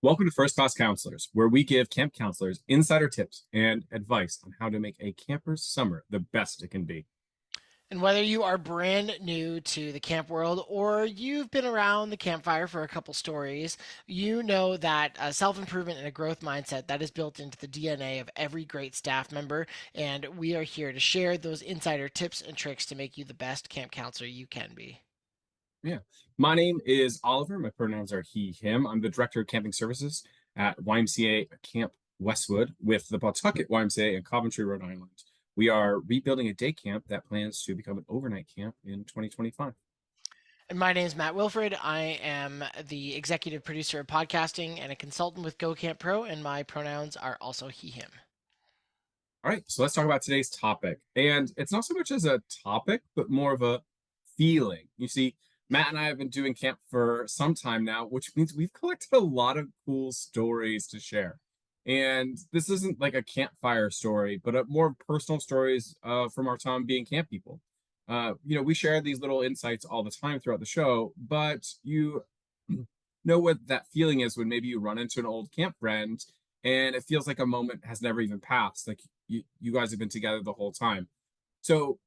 Welcome to First Class Counselors, where we give camp counselors insider tips and advice on how to make a camper's summer the best it can be. And whether you are brand new to the camp world or you've been around the campfire for a couple stories, you know that self improvement and a growth mindset that is built into the DNA of every great staff member. And we are here to share those insider tips and tricks to make you the best camp counselor you can be. Yeah. My name is Oliver. My pronouns are he, him. I'm the Director of Camping Services at YMCA Camp Westwood with the Pawtucket YMCA in Coventry, Rhode Island. We are rebuilding a day camp that plans to become an overnight camp in 2025. And my name is Matt Wilfred. I am the executive producer of podcasting and a consultant with Go Camp Pro, and my pronouns are also he, him. All right, so let's talk about today's topic. And it's not so much as a topic, but more of a feeling. You see, Matt and I have been doing camp for some time now, which means we've collected a lot of cool stories to share. And this isn't like a campfire story, but a more personal stories from our time being camp people. We share these little insights all the time throughout the show, but you know what that feeling is when maybe you run into an old camp friend and it feels like a moment has never even passed. Like you guys have been together the whole time. So,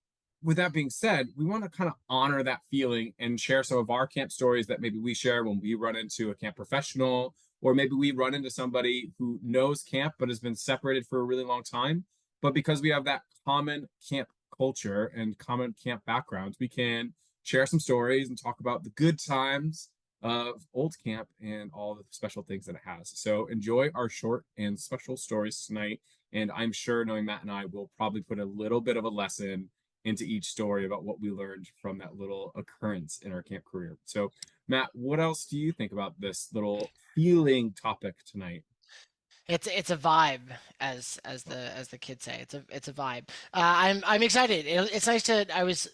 with that being said, we want to kind of honor that feeling and share some of our camp stories that maybe we share when we run into a camp professional, or maybe we run into somebody who knows camp but has been separated for a really long time. But because we have that common camp culture and common camp backgrounds, we can share some stories and talk about the good times of old camp and all the special things that it has. So enjoy our short and special stories tonight. And I'm sure, knowing Matt and I, will probably put a little bit of a lesson into each story about what we learned from that little occurrence in our camp career. So, Matt, what else do you think about this little feeling topic tonight? It's a vibe, as the kids say. It's a vibe. I'm excited. It's nice to. I was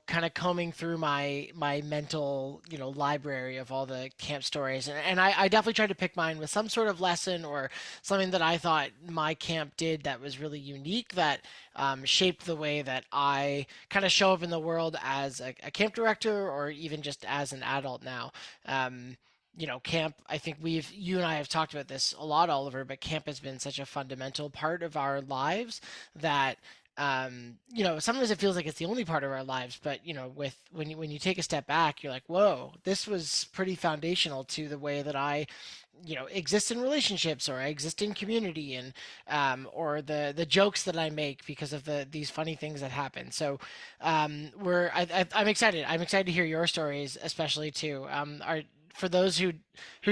kind of combing through my mental library of all the camp stories, and I definitely tried to pick mine with some sort of lesson or something that I thought my camp did that was really unique that shaped the way that I kind of show up in the world as a camp director or even just as an adult now. Camp, I think you and I have talked about this a lot, Oliver, but camp has been such a fundamental part of our lives that, sometimes it feels like it's the only part of our lives, but, when you take a step back, you're like, whoa, this was pretty foundational to the way that I, exist in relationships or I exist in community and, or the jokes that I make because of these funny things that happen. So, I'm excited. I'm excited to hear your stories, especially too. For those who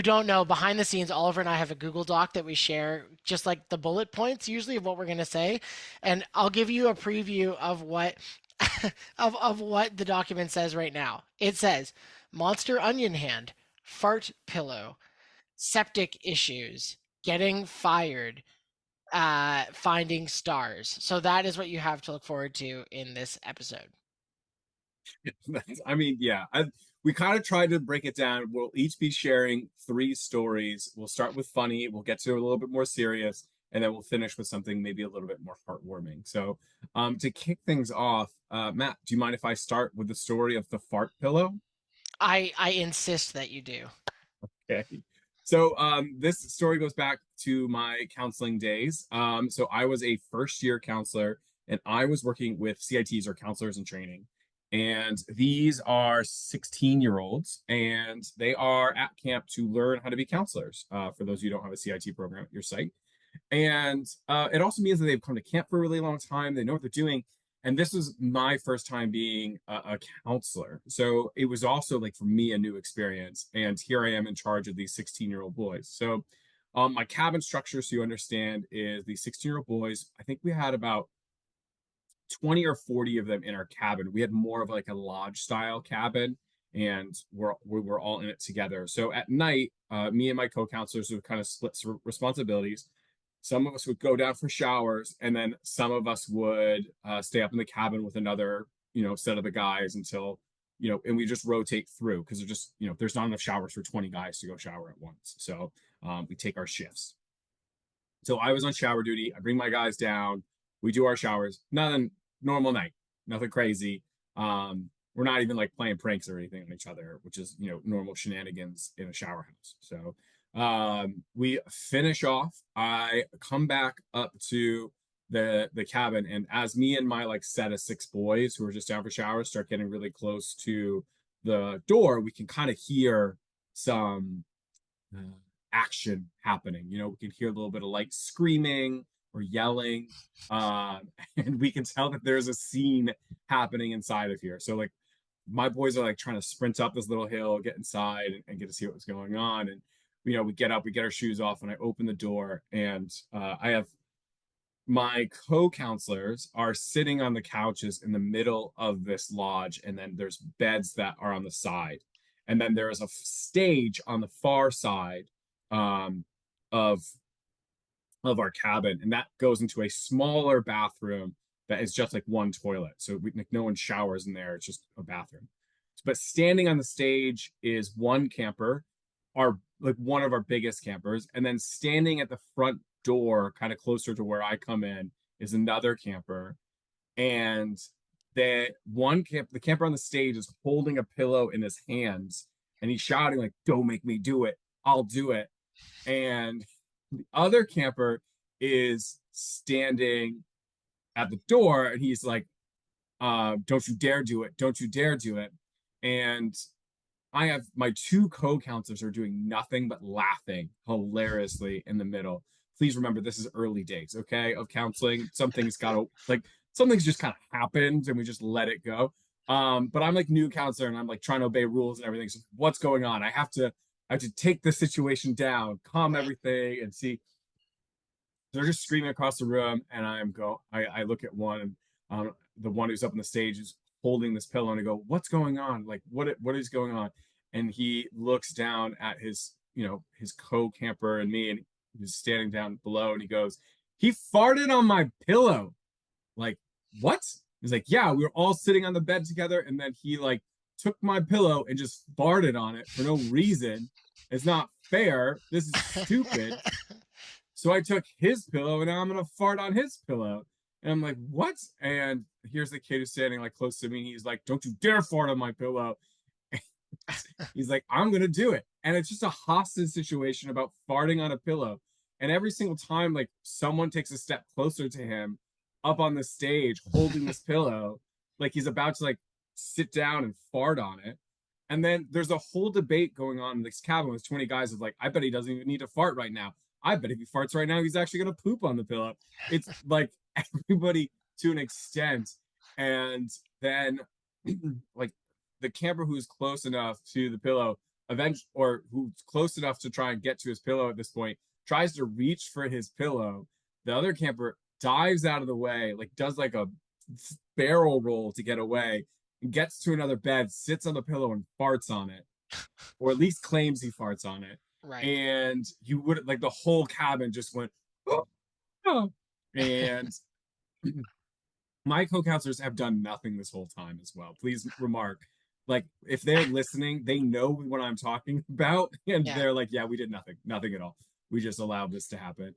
don't know, behind the scenes, Oliver and I have a Google Doc that we share, just like the bullet points, usually of what we're gonna say, and I'll give you a preview of what of what the document says right now. It says monster onion hand, fart pillow, septic issues, getting fired, finding stars. So that is what you have to look forward to in this episode. I mean, yeah, we kind of tried to break it down. We'll each be sharing three stories. We'll start with funny, we'll get to a little bit more serious, and then we'll finish with something maybe a little bit more heartwarming. So, to kick things off, Matt, do you mind if I start with the story of the fart pillow? I insist that you do. Okay. So this story goes back to my counseling days. So I was a first year counselor and I was working with CITs or counselors in training. And these are 16-year-olds and they are at camp to learn how to be counselors, for those of you who don't have a CIT program at your site. And it also means that they've come to camp for a really long time. They know what they're doing. And this was my first time being a counselor. So it was also like for me a new experience. And here I am in charge of these 16-year-old boys. So my cabin structure, so you understand, is these 16-year-old boys. I think we had about 20 or 40 of them in our cabin. We had more of like a lodge style cabin and we were all in it together. So at night, me and my co-counselors would kind of split responsibilities. Some of us would go down for showers, and then some of us would stay up in the cabin with another, set of the guys until, and we just rotate through because there's not enough showers for 20 guys to go shower at once. So we take our shifts. So I was on shower duty. I bring my guys down. We do our showers. Nothing normal night, nothing crazy. We're not even like playing pranks or anything on each other, which is normal shenanigans in a shower house. So We finish off. I come back up to the cabin, and as me and my like set of six boys who are just down for showers start getting really close to the door, we can kind of hear some uh, action happening. You know, we can hear a little bit of like screaming or yelling, and we can tell that there's a scene happening inside of here. So like my boys are like trying to sprint up this little hill, get inside, and get to see what's going on. And you know, we get up, we get our shoes off, and I open the door, and I have my co-counselors are sitting on the couches in the middle of this lodge, and then there's beds that are on the side, and then there is a stage on the far side um, of of our cabin, and that goes into a smaller bathroom that is just like one toilet. So like, no one showers in there; it's just a bathroom. But standing on the stage is one camper, our like one of our biggest campers, and then standing at the front door, kind of closer to where I come in, is another camper. And the camper on the stage is holding a pillow in his hands, and he's shouting like, "Don't make me do it! I'll do it!" And the other camper is standing at the door, and he's like, "Don't you dare do it! Don't you dare do it!" And I have my two co-counselors are doing nothing but laughing hilariously in the middle. Please remember, this is early days, okay, of counseling. Something's got to like something's just kind of happened, and we just let it go. But I'm like new counselor, and I'm like trying to obey rules and everything. So what's going on? I have to take the situation down, calm Right. everything, and see they're just screaming across the room, and I look at one, and the one who's up on the stage is holding this pillow, and I go, "What's going on? Like, what is going on?" And he looks down at his, you know, his co-camper and me, and he's standing down below, and he goes, "He farted on my pillow." Like, what? He's like, "Yeah, we were all sitting on the bed together, and then he like took my pillow and just farted on it for no reason. It's not fair. This is stupid." So I took his pillow, and now I'm gonna fart on his pillow. And I'm like, what? And here's the kid who's standing like close to me. He's like, don't you dare fart on my pillow. He's like, I'm gonna do it. And it's just a hostage situation about farting on a pillow. And every single time, like someone takes a step closer to him up on the stage holding this pillow, like he's about to like sit down and fart on it. And then there's a whole debate going on in this cabin with 20 guys of like, I bet he doesn't even need to fart right now. I bet if he farts right now, he's actually gonna poop on the pillow. It's like everybody to an extent. And then like the camper who's close enough to the pillow eventually, or who's close enough to try and get to his pillow at this point, tries to reach for his pillow. The other camper dives out of the way, like does like a barrel roll to get away, and gets to another bed, sits on the pillow and farts on it, or at least claims he farts on it. Right. And you would like the whole cabin just went, oh. And my co-counselors have done nothing this whole time as well. Please remark, like if they're listening, they know what I'm talking about, and Yeah. they're like, "Yeah, we did nothing, nothing at all. We just allowed this to happen."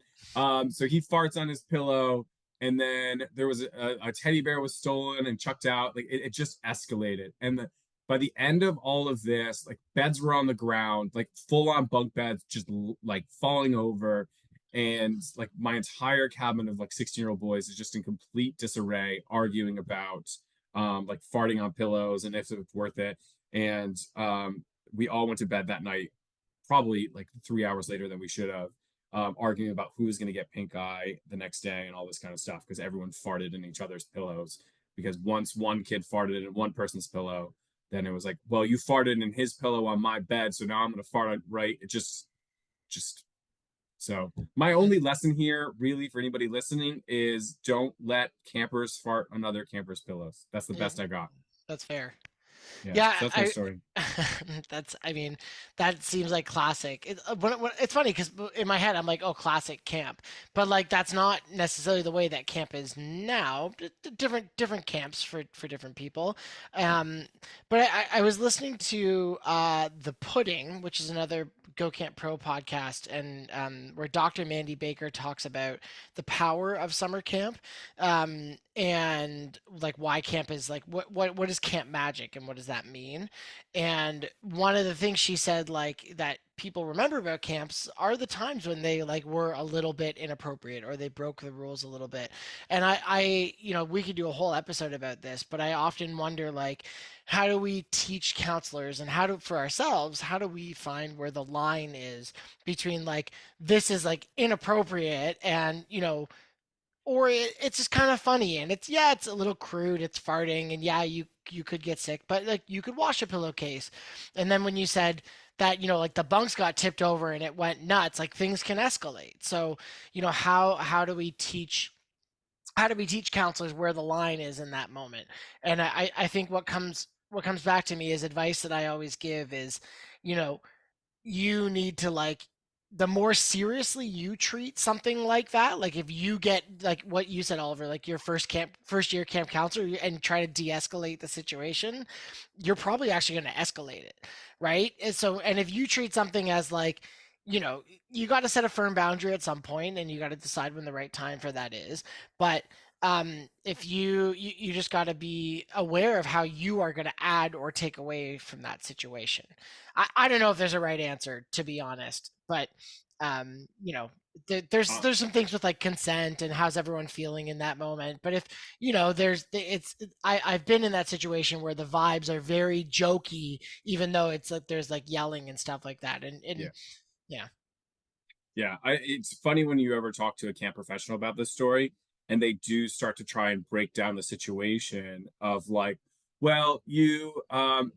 So he farts on his pillow, and then there was a teddy bear was stolen and chucked out. Like it just escalated, and by the end of all of this, like beds were on the ground, like full on bunk beds, just like falling over, and like my entire cabin of like 16-year-old boys is just in complete disarray, arguing about like farting on pillows and if it's worth it. And we all went to bed that night, probably like 3 hours later than we should have, arguing about who's going to get pink eye the next day and all this kind of stuff because everyone farted in each other's pillows. Because once one kid farted in one person's pillow, then it was like, well, you farted in his pillow on my bed, so now I'm going to fart on right. It just so my only lesson here, really, for anybody listening, is don't let campers fart on other campers' pillows. That's the best Mm, I got. that's fair. Yeah, Yeah, so that's my story. that's, I mean, that seems like classic. It's funny because in my head I'm like, oh, classic camp, but like that's not necessarily the way that camp is now. Different camps for different people. Um, but I was listening to the Pudding, which is another Go Camp Pro podcast, and where Dr. Mandy Baker talks about the power of summer camp. and like why camp is like what is camp magic and what does that mean. And one of the things she said like that people remember about camps are the times when they like were a little bit inappropriate or they broke the rules a little bit. And I you know, we could do a whole episode about this, but I often wonder like how do we teach counselors and how do for ourselves how do we find where the line is between like this is like inappropriate and you know or it's just kind of funny and it's yeah it's a little crude it's farting and yeah you could get sick but like you could wash a pillowcase. And then when you said that you know like the bunks got tipped over and it went nuts like things can escalate. So you know how do we teach counselors where the line is in that moment. And I think what comes back to me is advice that I always give is you know you need to like the more seriously you treat something like that, like if you get like what you said, Oliver, like your first year camp counselor and try to de-escalate the situation, you're probably actually going to escalate it, right? And so, and if you treat something as like, you know, you got to set a firm boundary at some point, and you got to decide when the right time for that is. But if you just got to be aware of how you are going to add or take away from that situation. I don't know if there's a right answer, to be honest, but you know, Uh, there's some things with like consent and how's everyone feeling in that moment. But if you know, I've been in that situation where the vibes are very jokey, even though it's like there's like yelling and stuff like that, yeah. and yeah, Yeah, it's funny when you ever talk to a camp professional about this story, and they do start to try and break down the situation of like, well, you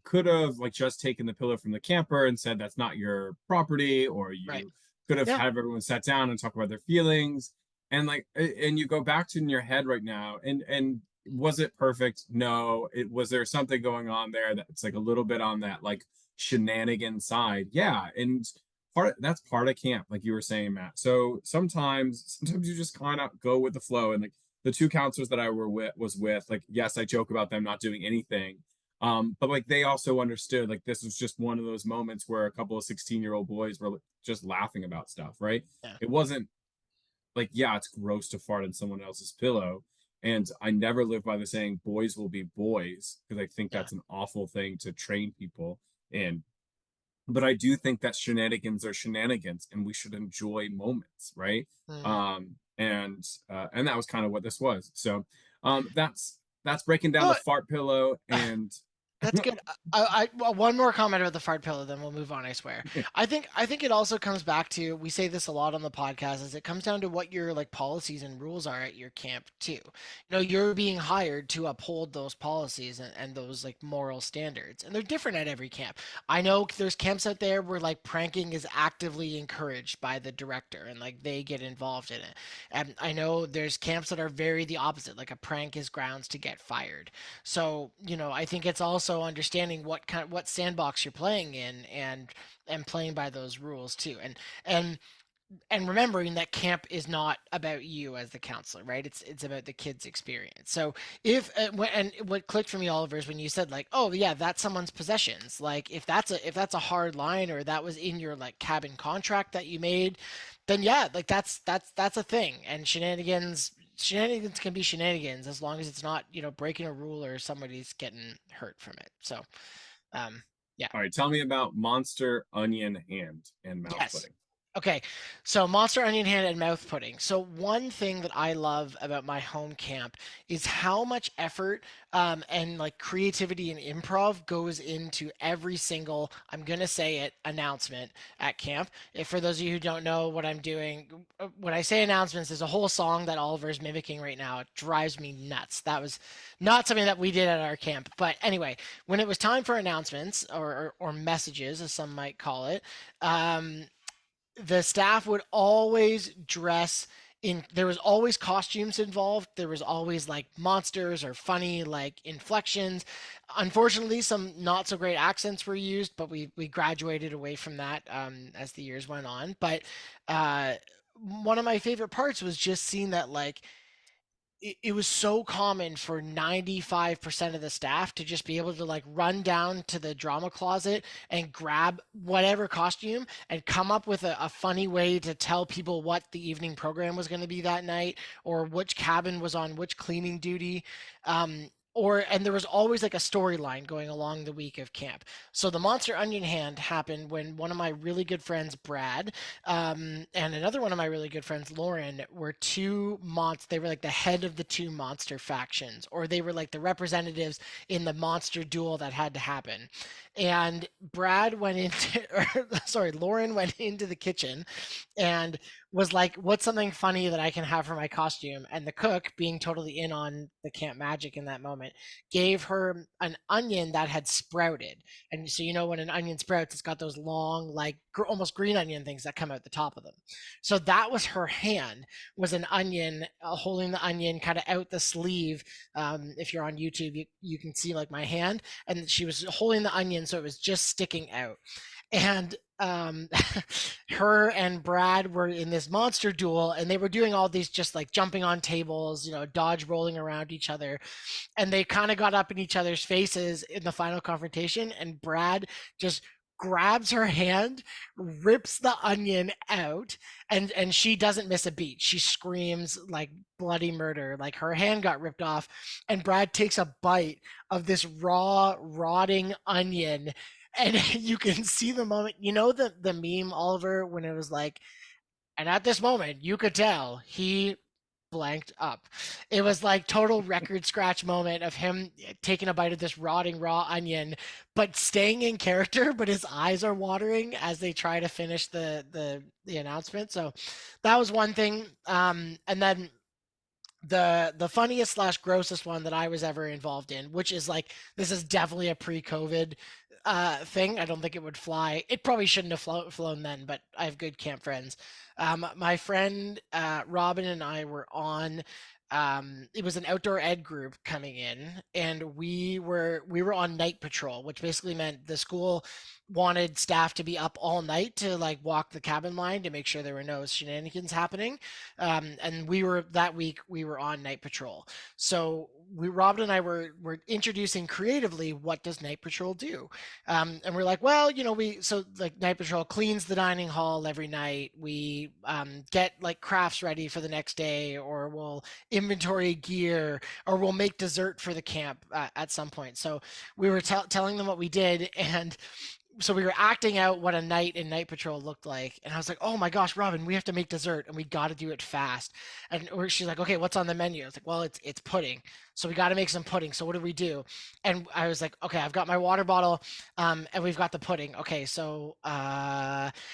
could have like just taken the pillow from the camper and said that's not your property, or right, you could have yeah, had everyone sat down and talk about their feelings, and like, and you go back to in your head right now, and was it perfect? No. It was there something going on there that's like a little bit on that like shenanigan side? Yeah, and that's part of camp, like you were saying, Matt. So sometimes you just kind of go with the flow. And like the two counselors that I were with was with, like, yes, I joke about them not doing anything. But like they also understood like this was just one of those moments where a couple of 16-year-old boys were like, just laughing about stuff, right? yeah, It wasn't like, yeah, it's gross to fart in someone else's pillow. And I never live by the saying boys will be boys, because I think yeah. that's an awful thing to train people in. But I do think that shenanigans are shenanigans, and we should enjoy moments, right? Mm. And that was kind of what this was. So, that's breaking down the Oh, fart pillow, and that's good. Well, one more comment about the fart pillow, then we'll move on. I swear. I think it also comes back to we say this a lot on the podcast. Is it comes down to what your like policies and rules are at your camp too. You know, you're being hired to uphold those policies and those like moral standards, and they're different at every camp. I know there's camps out there where like pranking is actively encouraged by the director, and like they get involved in it. And I know there's camps that are very the opposite. Like a prank is grounds to get fired. So, you know, I think it's also understanding what sandbox you're playing in and playing by those rules too. And and remembering that camp is not about you as the counselor, right? It's about the kids' experience. So if and what clicked for me, Oliver, is when you said like, oh yeah, that's someone's possessions. Like if that's a hard line or that was in your like cabin contract that you made, then yeah, like that's a thing. And shenanigans can be shenanigans as long as it's not you know breaking a rule or somebody's getting hurt from it. So um, yeah. all right, tell me about monster onion hand and mouth Yes. pudding. Okay. So monster onion hand and mouth pudding. So one thing that I love about my home camp is how much effort and like creativity and improv goes into every single, I'm gonna say it, announcement at camp. If for those of you who don't know what I'm doing, when I say announcements, there's a whole song that Oliver's mimicking right now. It drives me nuts. That was not something that we did at our camp. But anyway, when it was time for announcements or messages, as some might call it, um, the staff would always dress in there was always costumes involved. There was always like monsters or funny like inflections. Unfortunately, some not so great accents were used, but we graduated away from that as the years went on. But uh, one of my favorite parts was just seeing that like it was so common for 95% of the staff to just be able to like run down to the drama closet and grab whatever costume and come up with a funny way to tell people what the evening program was going to be that night, or which cabin was on which cleaning duty. And there was always like a storyline going along the week of camp. So the Monster Onion Hand happened when one of my really good friends, Brad, and another one of my really good friends, Lauren, were they were like the head of the two monster factions, or they were like the representatives in the monster duel that had to happen. And Brad went into, or sorry, Lauren went into the kitchen and was like, "What's something funny that I can have for my costume?" And the cook, being totally in on the camp magic in that moment, gave her an onion that had sprouted. And so, when an onion sprouts, it's got those long, like almost green onion things that come out the top of them. So that was her hand, was an onion, holding the onion kind of out the sleeve. If you're on YouTube, you can see like my hand, and she was holding the onion, so it was just sticking out. And her and Brad were in this monster duel, and they were doing all these just like jumping on tables, dodge rolling around each other, and they kind of got up in each other's faces in the final confrontation, and Brad just grabs her hand, rips the onion out, and she doesn't miss a beat. She screams like bloody murder, like her hand got ripped off, and Brad takes a bite of this raw rotting onion, and you can see the moment, the meme, Oliver, when it was like, and at this moment you could tell he blanked up. It was like total record scratch moment of him taking a bite of this rotting raw onion, but staying in character, but his eyes are watering as they try to finish the announcement. So that was one thing. And then the funniest slash grossest one that I was ever involved in, which is like, this is definitely a pre-COVID thing. I don't think it would fly. It probably shouldn't have flown then, but I have good camp friends. My friend Robin and I were on. It was an outdoor ed group coming in, and we were on night patrol, which basically meant the school wanted staff to be up all night to like walk the cabin line to make sure there were no shenanigans happening. And that week we were on night patrol. So Robin and I were introducing creatively, what does night patrol do? And we're like, well, so like night patrol cleans the dining hall every night. We get like crafts ready for the next day, or we'll inventory gear, or we'll make dessert for the camp at some point. So we were telling them what we did, and so we were acting out what a night in night patrol looked like, and I was like, oh my gosh, Robin, we have to make dessert, and we got to do it fast. And she's like, okay, what's on the menu? I was like, well, it's pudding, so we got to make some pudding. So what do we do? And I was like, okay, I've got my water bottle, and we've got the pudding. Okay, so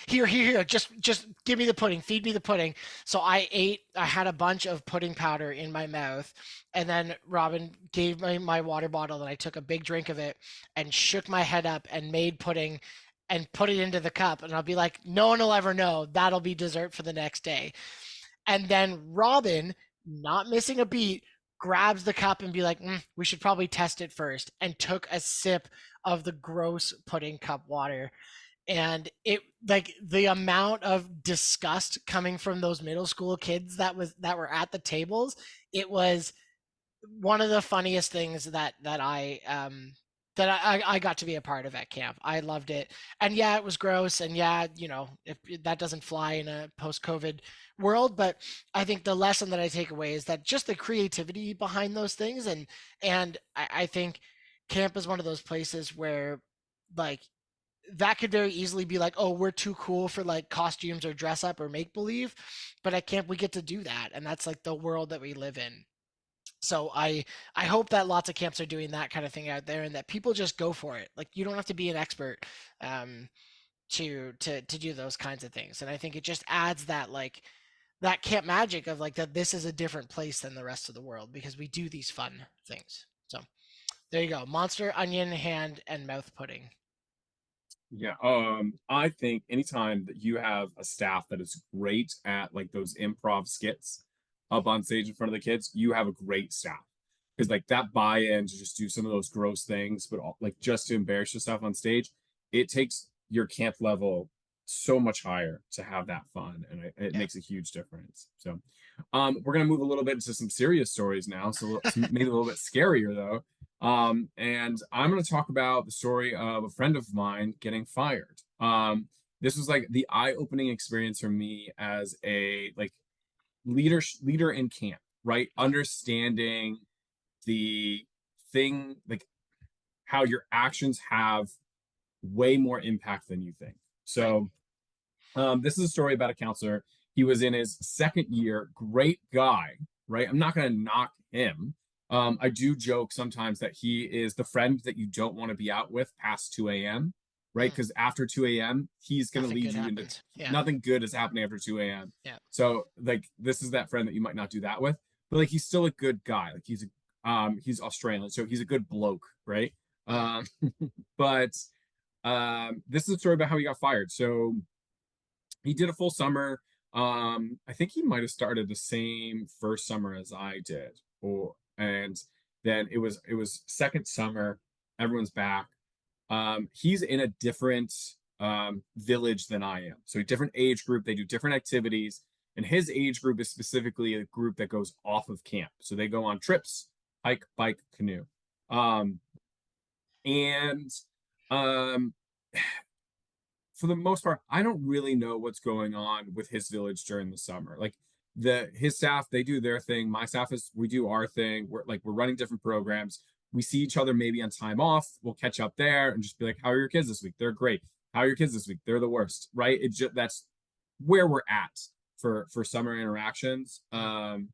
here, just give me the pudding, feed me the pudding. So I had a bunch of pudding powder in my mouth, and then Robin gave me my water bottle, and I took a big drink of it and shook my head up and made pudding and put it into the cup. And I'll be like, no one will ever know. That'll be dessert for the next day. And then Robin, not missing a beat, grabs the cup and be like, we should probably test it first, and took a sip of the gross pudding cup water. And it, like, the amount of disgust coming from those middle school kids that were at the tables, it was one of the funniest things that I got to be a part of at camp. I loved it. And yeah, it was gross. And yeah, if that doesn't fly in a post-COVID world, but I think the lesson that I take away is that just the creativity behind those things. And I think camp is one of those places where, like, that could very easily be like, oh, we're too cool for like costumes or dress up or make believe. But at camp we get to do that. And that's like the world that we live in. So I hope that lots of camps are doing that kind of thing out there, and that people just go for it. Like, you don't have to be an expert um, to do those kinds of things. And I think it just adds that, like, that camp magic of like, that this is a different place than the rest of the world, because we do these fun things. So there you go. Monster, onion, hand, and mouth pudding. Yeah, I think anytime that you have a staff that is great at like those improv skits up on stage in front of the kids, you have a great staff. Because like that buy-in to just do some of those gross things, but like just to embarrass yourself on stage, it takes your camp level so much higher to have that fun, and it Yeah. makes a huge difference. So We're gonna move a little bit into some serious stories now, so maybe a little bit scarier though. And I'm gonna talk about the story of a friend of mine getting fired. This was like the eye-opening experience for me as a like leader in camp, right? Understanding the thing, like how your actions have way more impact than you think. Right. So this is a story about a counselor. He was in his second year, great guy, right? I'm not going to knock him. I do joke sometimes that he is the friend that you don't want to be out with past 2 a.m., right? Mm. Because after 2 a.m., he's going to Nothing lead good you into happens. Yeah. nothing good is happening after 2 a.m. Yeah. So, like, this is that friend that you might not do that with, but like, he's still a good guy. Like, he's Australian, so he's a good bloke, right? Mm. Um, but this is a story about how he got fired. So, he did a full summer. I think he might have started the same first summer as I did, or and then it was second summer. Everyone's back. He's in a different village than I am, so a different age group. They do different activities, and his age group is specifically a group that goes off of camp. So they go on trips, hike, bike, canoe, and um, for the most part, I don't really know what's going on with his village during the summer. Like his staff, they do their thing. My staff is we do our thing. We're running different programs. We see each other maybe on time off. We'll catch up there and just be like, "How are your kids this week? They're great. How are your kids this week? They're the worst." Right? It just that's where we're at for summer interactions. Mm.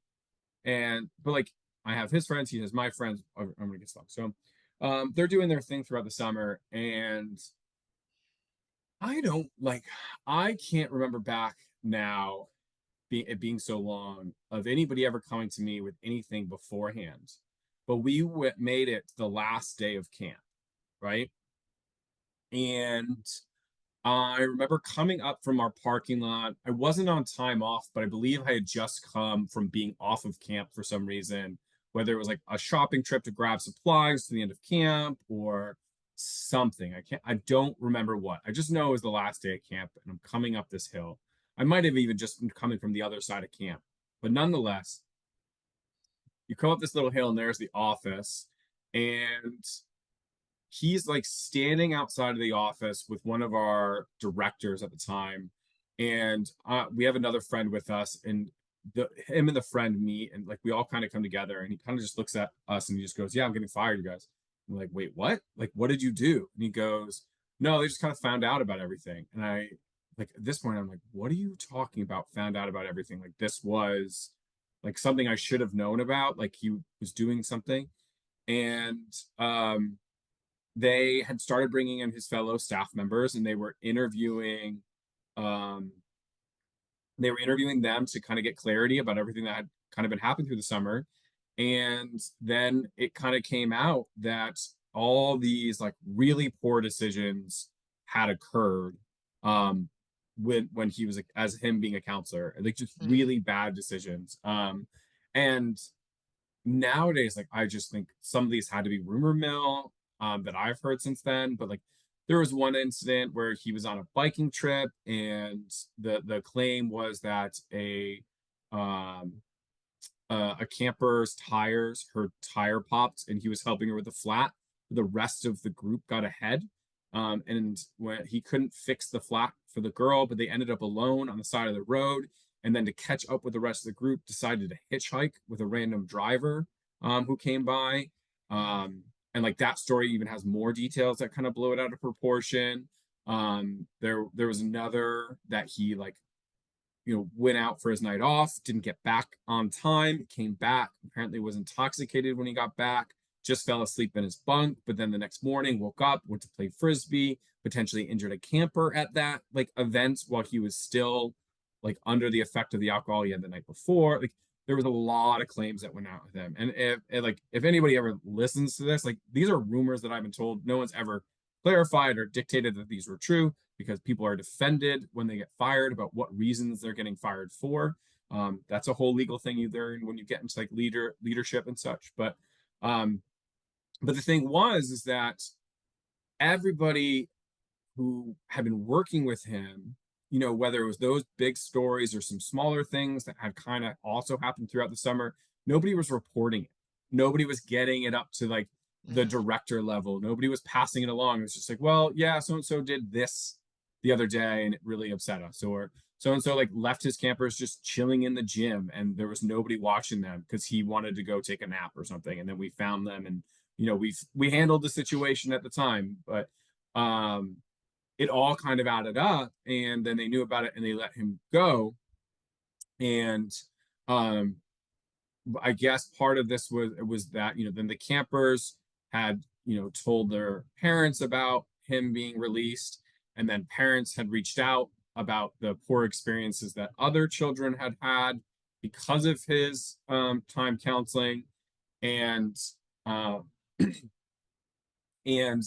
And but like I have his friends, he has my friends. I'm gonna get stuck. So they're doing their thing throughout the summer, and I don't like, I can't remember back now, it being so long, of anybody ever coming to me with anything beforehand. But made it the last day of camp, right? And I remember coming up from our parking lot. I wasn't on time off, but I believe I had just come from being off of camp for some reason, whether it was like a shopping trip to grab supplies to the end of camp or something. I don't remember what. I just know it was the last day of camp and I'm coming up this hill. I might have even just been coming from the other side of camp. But nonetheless, you come up this little hill and there's the office. And he's like standing outside of the office with one of our directors at the time, and we have another friend with us, and him and the friend meet, and like we all kind of come together, and he kind of just looks at us and he just goes, "Yeah, I'm getting fired, you guys." I'm like, "Wait, what? Like, what did you do?" And he goes, "No, they just kind of found out about everything." And I, like, at this point, I'm like, "What are you talking about? Found out about everything? Like, this was like something I should have known about. Like, he was doing something." And they had started bringing in his fellow staff members, and um they were interviewing them to kind of get clarity about everything that had kind of been happening through the summer. And then it kind of came out that all these like really poor decisions had occurred um when he was like, as him being a counselor, like just Mm. really bad decisions. And nowadays, like I just think some of these had to be rumor mill that I've heard since then. But like there was one incident where he was on a biking trip, and the claim was that um a camper's tires, her tire popped, and he was helping her with the flat. The rest of the group got ahead, and when he couldn't fix the flat for the girl, but they ended up alone on the side of the road. And then to catch up with the rest of the group, decided to hitchhike with a random driver who came by. Mm. And like that story even has more details that kind of blow it out of proportion. There was another that he like went out for his night off, didn't get back on time, came back, apparently was intoxicated when he got back, just fell asleep in his bunk, but then the next morning woke up, went to play frisbee, potentially injured a camper at that like event while he was still like under the effect of the alcohol he had the night before. Like there was a lot of claims that went out with him. And if anybody ever listens to this, like these are rumors that I've been told. No one's ever clarified or dictated that these were true, because people are defended when they get fired about what reasons they're getting fired for. That's a whole legal thing you learn when you get into like leadership and such. Um, but the thing is that everybody who had been working with him whether it was those big stories or some smaller things that had kind of also happened throughout the summer, nobody was reporting it. Nobody was getting it up to like the Mm-hmm. director level. Nobody was passing it along. It was just like, well, yeah, so and so did this the other day and it really upset us. Or so and so like left his campers just chilling in the gym and there was nobody watching them because he wanted to go take a nap or something. And then we found them and we handled the situation at the time. But um it all kind of added up and then they knew about it and they let him go. And um I guess part of this was that then the campers had told their parents about him being released, and then parents had reached out about the poor experiences that other children had had because of his time counseling, and uh, and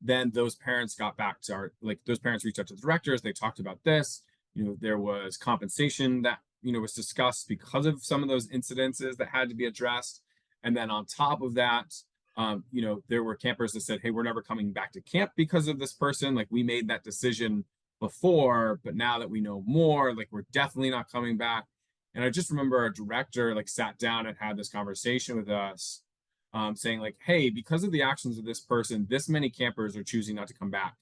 then those parents got back to our like those parents reached out to the directors. They talked about this. There was compensation that was discussed because of some of those incidences that had to be addressed. And then on top of that, there were campers that said, "Hey, we're never coming back to camp because of this person. Like we made that decision before, but now that we know more, like we're definitely not coming back." And I just remember our director like sat down and had this conversation with us, saying like, "Hey, because of the actions of this person, this many campers are choosing not to come back.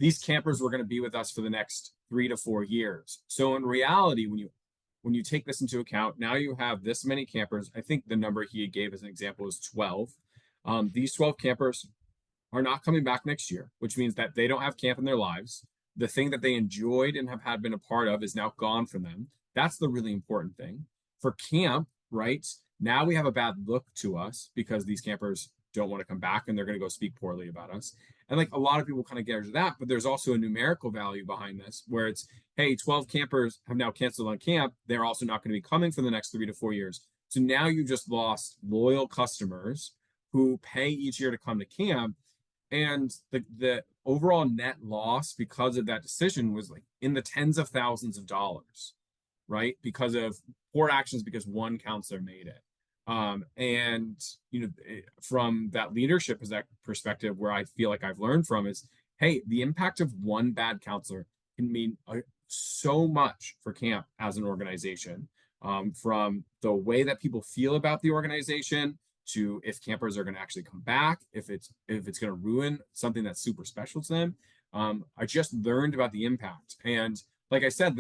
These campers were going to be with us for the next 3 to 4 years. So in reality, when you take this into account, now you have this many campers. I think the number he gave as an example is 12. These 12 campers are not coming back next year, which means that they don't have camp in their lives. The thing that they enjoyed and have had been a part of is now gone from them. That's the really important thing. For camp, right? Now we have a bad look to us because these campers don't want to come back and they're going to go speak poorly about us. And like a lot of people kind of get into that, but there's also a numerical value behind this where it's, hey, 12 campers have now canceled on camp. They're also not going to be coming for the next 3 to 4 years. So now you just lost loyal customers who pay each year to come to camp, and the overall net loss because of that decision was like in the tens of thousands of dollars, right? Because of poor actions because one counselor made it. And from that leadership is that perspective where I feel like I've learned from is, hey, the impact of one bad counselor can mean so much for camp as an organization, from the way that people feel about the organization to if campers are going to actually come back, if it's going to ruin something that's super special to them. I just learned about the impact, and like I said,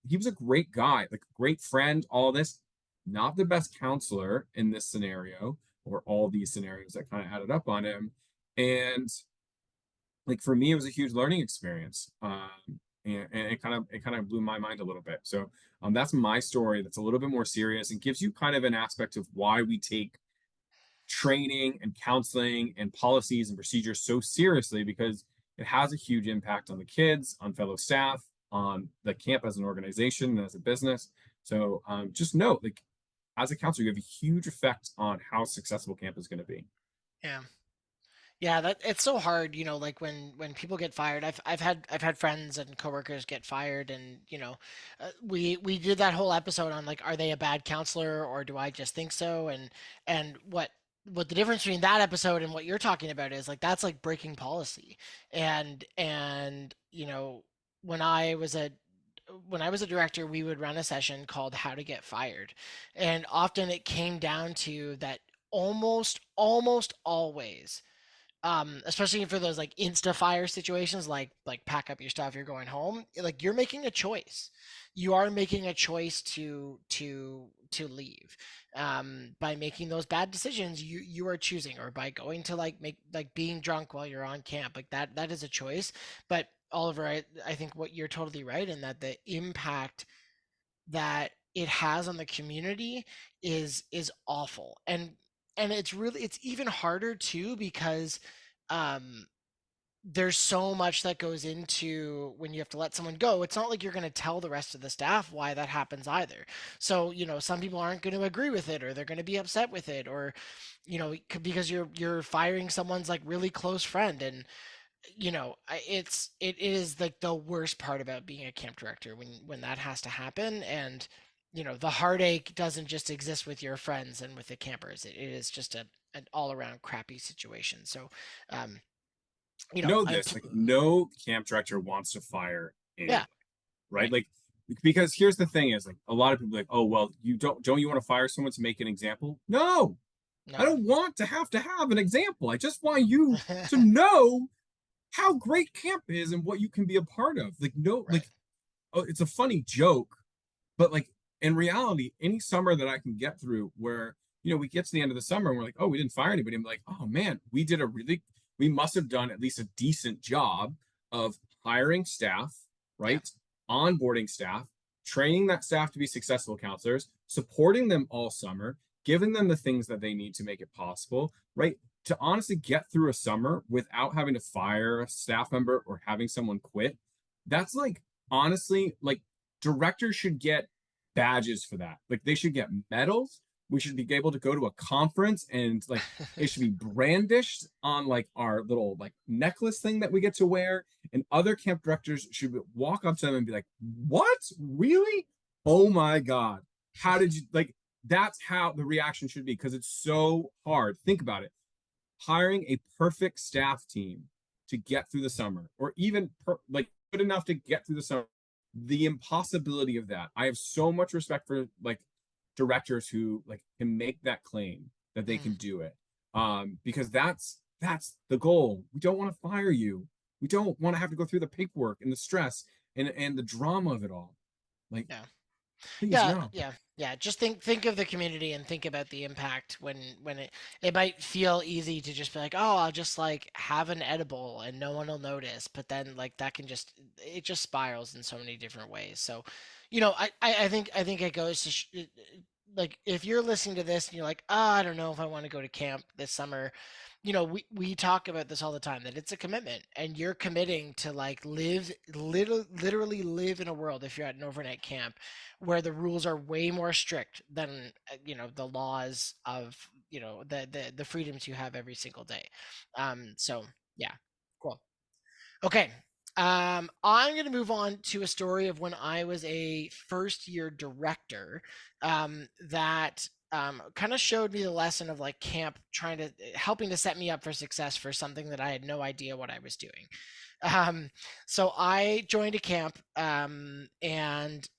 he was a great guy, like a great friend. All this, not the best counselor in this scenario or all these scenarios that kind of added up on him, and like for me, it was a huge learning experience. And it kind of blew my mind a little bit. So that's my story. That's a little bit more serious and gives you kind of an aspect of why we take training and counseling and policies and procedures so seriously, because it has a huge impact on the kids, on fellow staff, on the camp as an organization and as a business. So just note, like as a counselor, you have a huge effect on how successful camp is going to be. Yeah. Yeah, that it's so hard, like when people get fired. I've had friends and coworkers get fired, and we did that whole episode on like, are they a bad counselor or do I just think so? And what the difference between that episode and what you're talking about is like that's like breaking policy. And when I was a when I was a director, we would run a session called How to Get Fired, and often it came down to that almost always, especially for those like insta fire situations, like pack up your stuff, you're going home, like you're making a choice. You are making a choice to leave. By making those bad decisions, you are choosing, or by going to like make like being drunk while you're on camp, like that is a choice. But Oliver, I think what you're totally right in that the impact that it has on the community is awful. And it's even harder too because um there's so much that goes into when you have to let someone go. It's not like you're going to tell the rest of the staff why that happens either. So, some people aren't going to agree with it, or they're going to be upset with it, or because you're firing someone's like really close friend. And it is like the worst part about being a camp director when that has to happen. And the heartache doesn't just exist with your friends and with the campers. It is just an all around crappy situation. So um Know I'm this, like no camp director wants to fire yeah. anybody, right? Right. Like, because here's the thing is like a lot of people are like, oh well, you don't you want to fire someone to make an example? No, I No. don't want to have an example. I just want you to know how great camp is and what you can be a part of. Like, no, Right. like, oh, it's a funny joke, but like in reality, any summer that I can get through where, we get to the end of the summer and we're like, oh, we didn't fire anybody. I'm like, oh man, we must have done at least a decent job of hiring staff, Yeah. right? Onboarding staff, training that staff to be successful counselors, supporting them all summer, giving them the things that they need to make it possible, right? To honestly get through a summer without having to fire a staff member or having someone quit, that's like, honestly, like, directors should get badges for that. Like, they should get medals. We should be able to go to a conference and like it should be brandished on like our little like necklace thing that we get to wear. And other camp directors should walk up to them and be like, "What? Really? Oh my god! How did you like?" That's how the reaction should be because it's so hard. Think about it. Hiring a perfect staff team to get through the summer, or even like good enough to get through the summer, the impossibility of that. I have so much respect for like directors who like can make that claim that they Mm. can do it. Because that's the goal. We don't want to fire you. We don't want to have to go through the paperwork and the stress and the drama of it all. Like, Yeah. please Yeah, no. yeah, yeah. Just think of the community and think about the impact when it might feel easy to just be like, oh, I'll just like have an edible and no one will notice, but then like that can just it just spirals in so many different ways. So, I think it goes to like if you're listening to this and you're like, oh, I don't know if I want to go to camp this summer. We talk about this all the time that it's a commitment and you're committing to like literally live in a world if you're at an overnight camp where the rules are way more strict than the laws of the freedoms you have every single day. So yeah, cool. Okay. I'm going to move on to a story of when I was a first year director that kind of showed me the lesson of like camp trying to helping to set me up for success for something that I had no idea what I was doing. Um, so I joined a camp and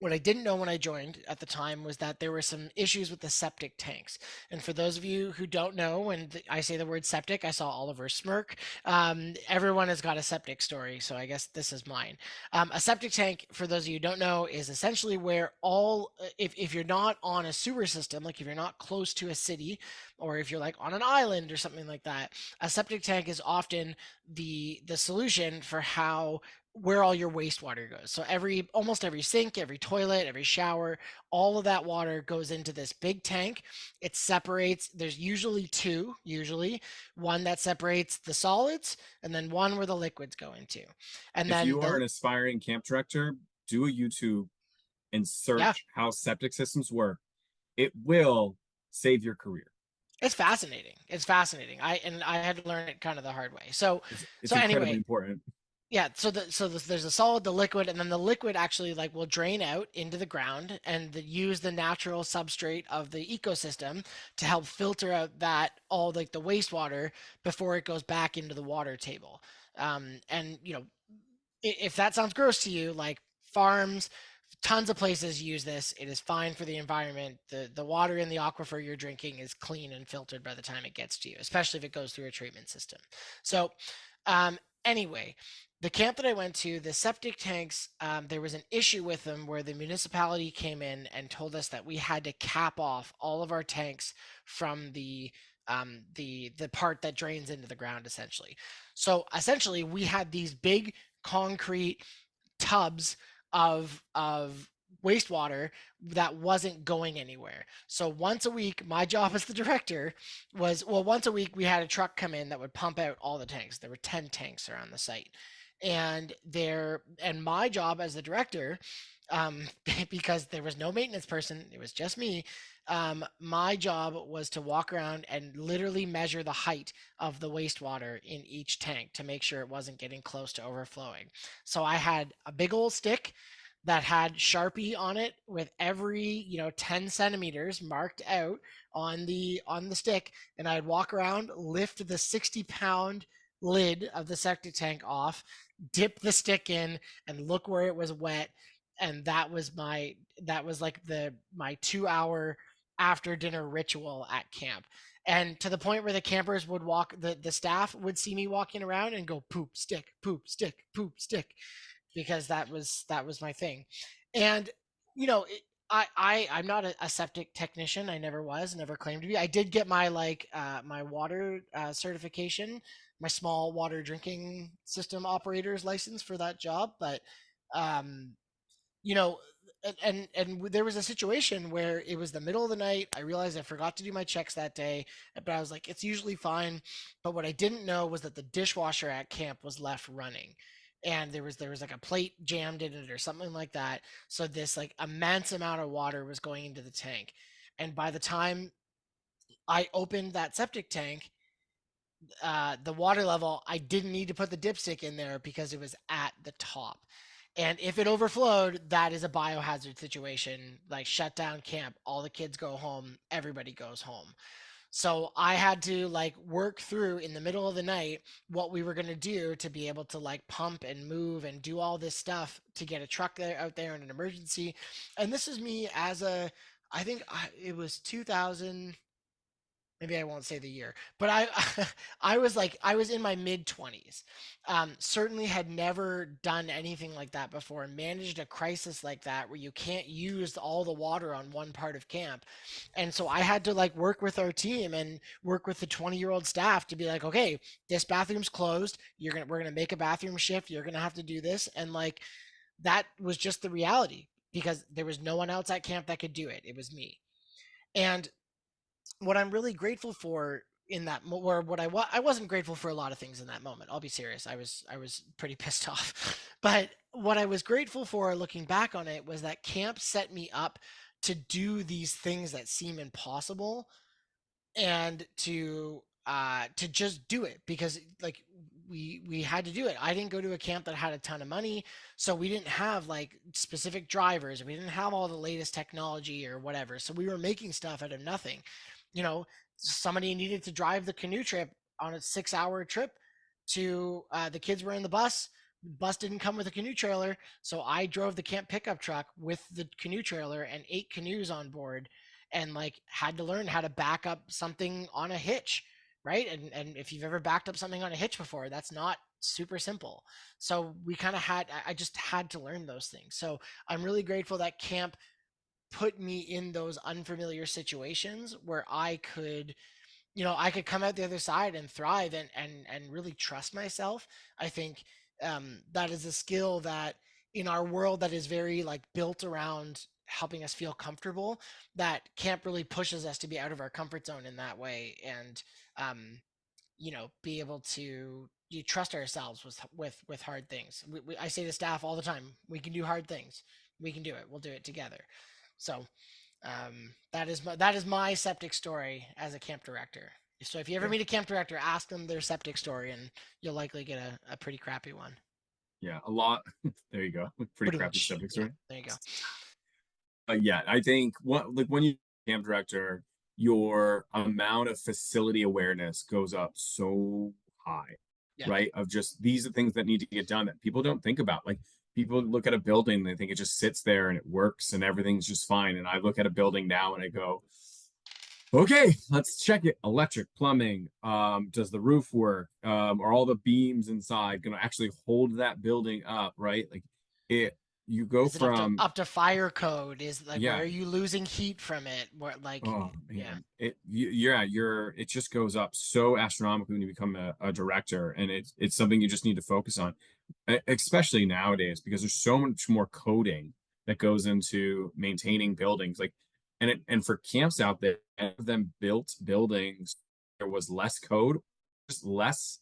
what I didn't know when I joined at the time was that there were some issues with the septic tanks. And for those of you who don't know, when I say the word septic, I saw Oliver smirk. Everyone has got a septic story, so I guess this is mine. A septic tank, for those of you who don't know, is essentially where if you're not on a sewer system, like if you're not close to a city, or if you're like on an island or something like that, a septic tank is often the solution for how where all your wastewater goes. So almost every sink, every toilet, every shower, all of that water goes into this big tank. It separates, there's usually one that separates the solids and then one where the liquids go into. And If then you are an aspiring camp director, do a YouTube and yeah, search how septic systems work. It will save your career. it's fascinating. It's fascinating. I had to learn it kind of the hard way. So It's so incredibly anyway, important. yeah, there's a solid, the liquid, and then the liquid actually like will drain out into the ground and use the natural substrate of the ecosystem to help filter out that all like the wastewater before it goes back into the water table. And if that sounds gross to you, like farms, tons of places use this. It is fine for the environment. The water in the aquifer you're drinking is clean and filtered by the time it gets to you, especially if it goes through a treatment system. So anyway, the camp that I went to, the septic tanks, there was an issue with them where the municipality came in and told us that we had to cap off all of our tanks from the part that drains into the ground, essentially. So essentially, we had these big concrete tubs of wastewater that wasn't going anywhere. So once a week, my job as the director was, well, once a week we had a truck come in that would pump out all the tanks. There were 10 tanks around the site. And my job as the director, um, because there was no maintenance person, it was just me. My job was to walk around and literally measure the height of the wastewater in each tank to make sure it wasn't getting close to overflowing. So I had a big old stick that had Sharpie on it with every 10 centimeters marked out on the stick, and I'd walk around, lift the 60-pound lid of the septic tank off, dip the stick in, and look where it was wet. And that was like my 2 hour after dinner ritual at camp. And to the point where the campers would walk, the staff would see me walking around and go poop stick, poop stick, poop stick, because that was my thing. And you know, I'm not a septic technician. I never was, never claimed to be. I did get my my water certification, my small water drinking system operator's license for that job. But um, you know, and there was a situation where it was the middle of the night. I realized I forgot to do my checks that day, but I was like, it's usually fine. But what I didn't know was that the dishwasher at camp was left running, and there was like a plate jammed in it or something like that. So this like immense amount of water was going into the tank, and by the time I opened that septic tank, the water level, I didn't need to put the dipstick in there because it was at the top. And if it overflowed, that is a biohazard situation. Like shut down camp, all the kids go home, everybody goes home. So I had to like work through in the middle of the night what we were going to do to be able to like pump and move and do all this stuff to get a truck there out there in an emergency. And this is me as a, I think it was 2000, maybe I won't say the year, but I was in my mid 20s. Certainly had never done anything like that before and managed a crisis like that where you can't use all the water on one part of camp. And so I had to like work with our team and work with the 20-year-old staff to be like, okay, this bathroom's closed. We're gonna make a bathroom shift. You're gonna have to do this. And like that was just the reality because there was no one else at camp that could do it. It was me. And what I'm really grateful for in that or I wasn't grateful for a lot of things in that moment. I'll be serious. I was pretty pissed off. But what I was grateful for looking back on it was that camp set me up to do these things that seem impossible and to just do it because like we had to do it. I didn't go to a camp that had a ton of money, so we didn't have like specific drivers. We didn't have all the latest technology or whatever. So we were making stuff out of nothing. You know, somebody needed to drive the canoe trip on a 6 hour trip to the kids were in the bus. Bus didn't come with a canoe trailer, so I drove the camp pickup truck with the canoe trailer and 8 canoes on board and like had to learn how to back up something on a hitch, right? And if you've ever backed up something on a hitch before, that's not super simple. So we kind of had I just had to learn those things. So I'm really grateful that camp put me in those unfamiliar situations where I could come out the other side and thrive and really trust myself. I think that is a skill that in our world that is very like built around helping us feel comfortable, that camp really pushes us to be out of our comfort zone in that way and um, be able to you trust ourselves with hard things. I say to staff all the time, we can do hard things. We can do it. We'll do it together. So that is my septic story as a camp director. So if you ever Yeah. meet a camp director, ask them their septic story, and you'll likely get a pretty crappy one. Yeah, a lot. There you go. Pretty crappy Ba-doom-tsh. subject Yeah, story. there you go. Yeah, I think what like when you camp director, your amount of facility awareness goes up so high, Yeah, right? Of just these are things that need to get done that people don't think about. Like people look at a building, they think it just sits there and it works and everything's just fine. And I look at a building now and I go, okay, let's check it. Electric, plumbing, does the roof work? Are all the beams inside gonna actually hold that building up, right? Like it you go is it up to from fire code? Is like where yeah, are you losing heat from it? Where like oh yeah, man, yeah, it just goes up so astronomically when you become a director, and it's something you just need to focus on, especially nowadays because there's so much more coding that goes into maintaining buildings. Like, and for camps out there, of them built buildings, there was less code, just less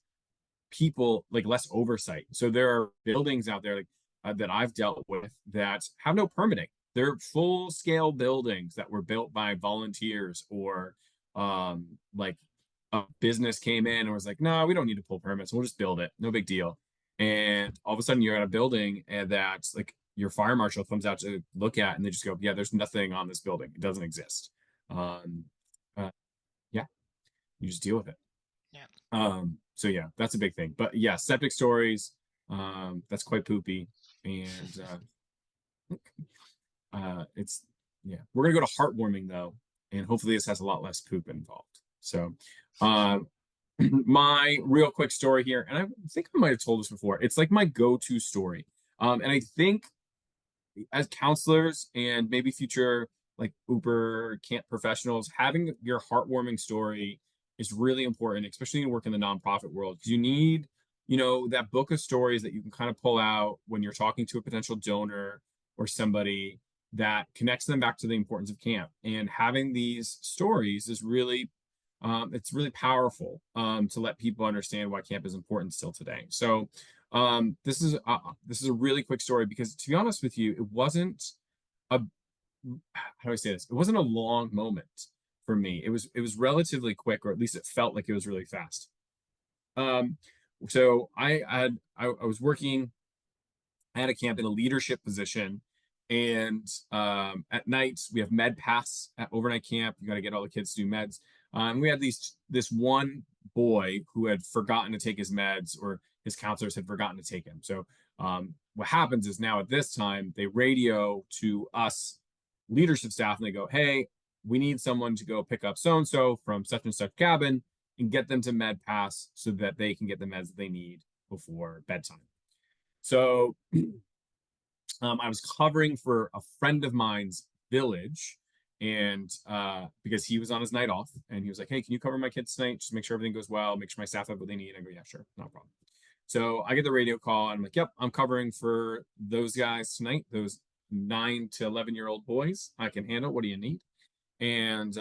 people, like less oversight. So there are buildings out there like that I've dealt with that have no permitting. They're full scale buildings that were built by volunteers or like a business came in and was like, no, we don't need to pull permits. We'll just build it. No big deal. And all of a sudden you're at a building and that's like your fire marshal comes out to look at and they just go, yeah, there's nothing on this building. It doesn't exist. Um, yeah, you just deal with it. yeah. So yeah, that's a big thing. But yeah, septic stories, that's quite poopy. And it's yeah. We're gonna go to heartwarming though, and hopefully this has a lot less poop involved. So um my real quick story here, and I think I might have told this before. It's like my go-to story. And I think as counselors and maybe future like Uber camp professionals, having your heartwarming story is really important, especially when you work in the nonprofit world, because you need, that book of stories that you can kind of pull out when you're talking to a potential donor or somebody that connects them back to the importance of camp. And having these stories is really, it's really powerful to let people understand why camp is important still today. So this is a really quick story because to be honest with you, it wasn't a how do I say this? It wasn't a long moment for me. It was relatively quick, or at least it felt like it was really fast. Um, so I was working I had a camp in a leadership position. And at nights we have med pass at overnight camp. You got to get all the kids to do meds. We had this one boy who had forgotten to take his meds, or his counselors had forgotten to take him. So what happens is now at this time they radio to us leadership staff and they go, "Hey, we need someone to go pick up so and so from such and such cabin and get them to med pass so that they can get the meds that they need before bedtime." So I was covering for a friend of mine's village, and because he was on his night off, and he was like, "Hey, can you cover my kids tonight? Just make sure everything goes well. Make sure my staff have what they need." I go, "Yeah, sure, no problem." So I get the radio call, and I'm like, "Yep, I'm covering for those guys tonight. Those 9 to 11-year-old boys. I can handle. What do you need?" And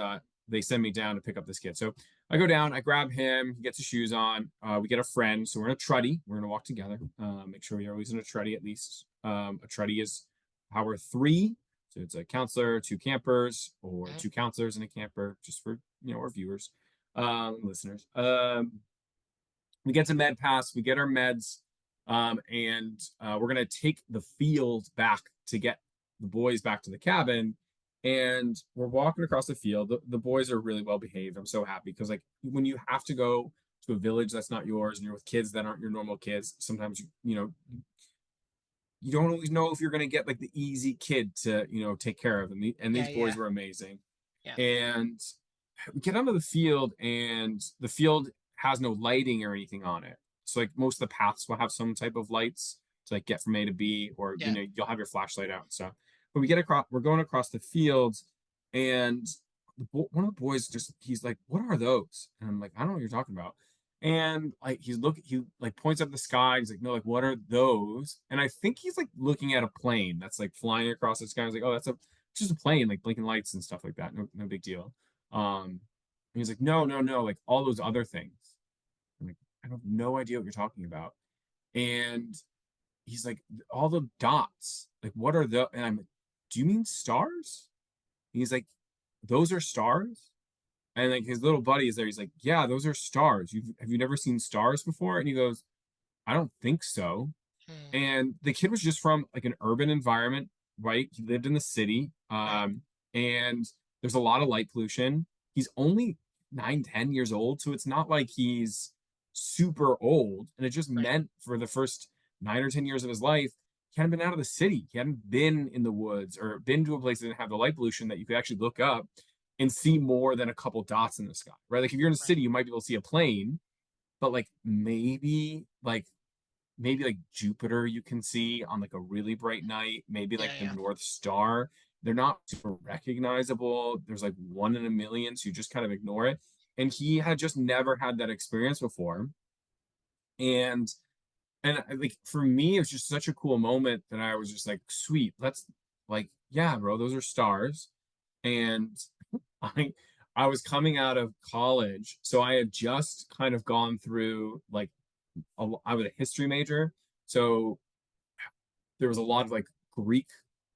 they send me down to pick up this kid. So I go down, I grab him, he gets his shoes on. We get a friend, so we're in a truddy. We're gonna walk together. Make sure you're always in a truddy at least. A truddy is power three, so it's a counselor, two campers, or Mhm. two counselors and a camper, just for our viewers, listeners. We get to med pass, we get our meds, and we're gonna take the field back to get the boys back to the cabin. And we're walking across the field. The boys are really well behaved. I'm so happy because like when you have to go to a village that's not yours and you're with kids that aren't your normal kids, sometimes you don't always know if you're gonna get like the easy kid to take care of. And Yeah, these yeah, boys were amazing. yeah, And we get onto the field, and the field has no lighting or anything on it. So like most of the paths will have some type of lights to like get from A to B, or yeah. you'll have your flashlight out and stuff. But we get across, we're going across the fields, and one of the boys he's like, "What are those?" And I'm like, "I don't know what you're talking about." And like he like points up the sky. He's like, "No, like what are those?" And I think he's like looking at a plane that's like flying across the sky. I was like, "Oh, that's just a plane, like blinking lights and stuff like that. No big deal." And he's like, "No, no, no, like all those other things." I'm like, "I have no idea what you're talking about." And he's like, "All the dots, like what are the?" And I'm like, "Do you mean stars?" And he's like, "Those are stars?" And like his little buddy is there. He's like, "Yeah, those are stars. Have you never seen stars before?" And he goes, "I don't think so." Hmm. And the kid was just from like an urban environment, right? He lived in the city, Right, and there's a lot of light pollution. He's only 9, 10 years old, so it's not like he's super old. And it just right, meant for the first 9 or 10 years of his life, he hadn't been out of the city. He hadn't been in the woods or been to a place that didn't have the light pollution that you could actually look up and see more than a couple dots in the sky, right? Like if you're in a right. city, you might be able to see a plane, but like maybe like Jupiter you can see on like a really bright night, maybe like Yeah, the yeah. North Star. They're not super recognizable. There's like one in a million, so you just kind of ignore it. And he had just never had that experience before. And like for me, it was just such a cool moment that I was just like, sweet, let's like, yeah, bro, those are stars. And I I was coming out of college, so I had just kind of gone through like I was a history major, so there was a lot of like Greek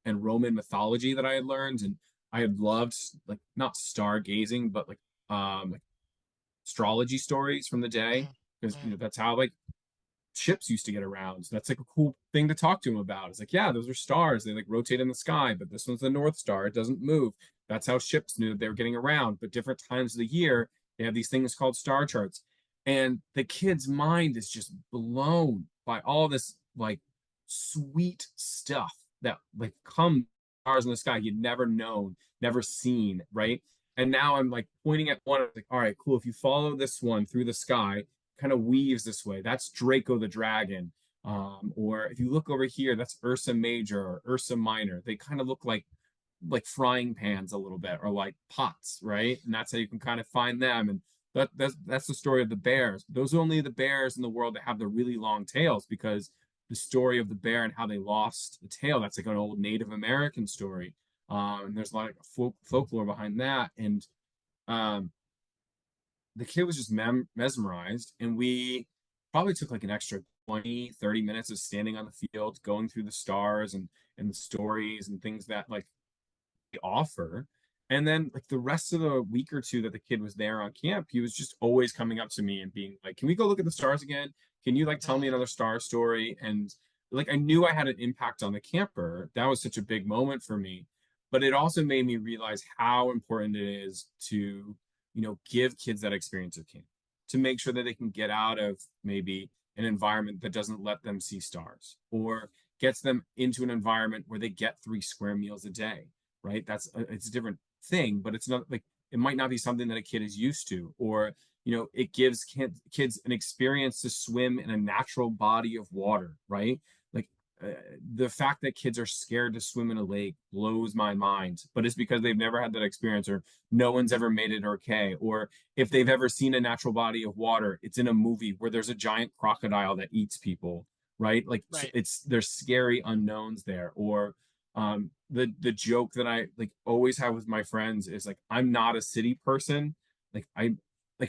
and Roman mythology that I had learned, and I had loved like not stargazing, but like astrology stories from the day Mhm, because mhm. that's how like ships used to get around. So that's like a cool thing to talk to him about. It's like, yeah, those are stars. They like rotate in the sky, but this one's the North Star. It doesn't move. That's how ships knew that they were getting around. But different times of the year, they have these things called star charts. and the kid's mind is just blown by all this like sweet stuff that like comes stars in the sky he'd never known, never seen, right? And now I'm like pointing at one, like, all right, cool. If you follow this one through the sky, kind of weaves this way. That's Draco the dragon. Or if you look over here, that's Ursa Major or Ursa Minor. They kind of look like frying pans a little bit or like pots, right? And that's how you can kind of find them. And that's the story of the bears. Those are only the bears in the world that have the really long tails because the story of the bear and how they lost the tail, that's like an old Native American story. And there's a lot of folklore behind that. And um, the kid was just mesmerized. And we probably took like an extra 20-30 minutes of standing on the field, going through the stars and the stories and things that like offer. And then like the rest of the week or two that the kid was there on camp, he was just always coming up to me and being like, "Can we go look at the stars again? Can you like tell me Mm, another star story?" And like I knew I had an impact on the camper. That was such a big moment for me. But it also made me realize how important it is to, give kids that experience of camp, to make sure that they can get out of maybe an environment that doesn't let them see stars or gets them into an environment where they get 3 square meals a day, right? It's a different thing, but it's not like it might not be something that a kid is used to, or it gives kids an experience to swim in a natural body of water, right? Like uh, the fact that kids are scared to swim in a lake blows my mind, but it's because they've never had that experience, or no one's ever made it okay, or if they've ever seen a natural body of water, it's in a movie where there's a giant crocodile that eats people, right? Like right. it's there's scary unknowns there. Or the joke that I like always have with my friends is like I'm not a city person. Like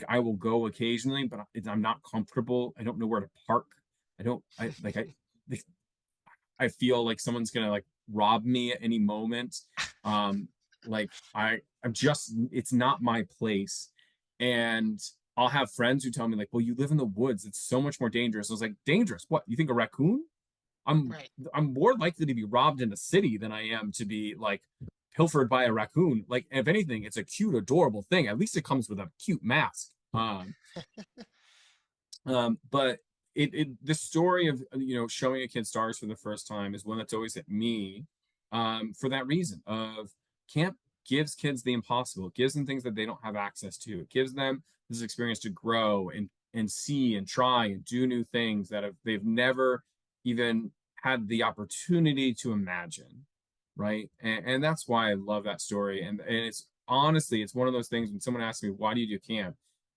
I will go occasionally, but I'm not comfortable. I don't know where to park. I don't like, I feel like someone's gonna like rob me at any moment. Um, like I'm just it's not my place. And I'll have friends who tell me like, well, you live in the woods. It's so much more dangerous. I was like, dangerous? What? You think a raccoon? I'm Right. I'm more likely to be robbed in a city than I am to be like pilfered by a raccoon. Like if anything, it's a cute, adorable thing. At least it comes with a cute mask. But the story of showing a kid stars for the first time is one that's always hit me, for that reason of camp gives kids the impossible. It gives them things that they don't have access to. It gives them this experience to grow and see and try and do new things that they've never even had the opportunity to imagine, right? And that's why I love that story. And it's honestly, it's one of those things when someone asks me, why do you do camp?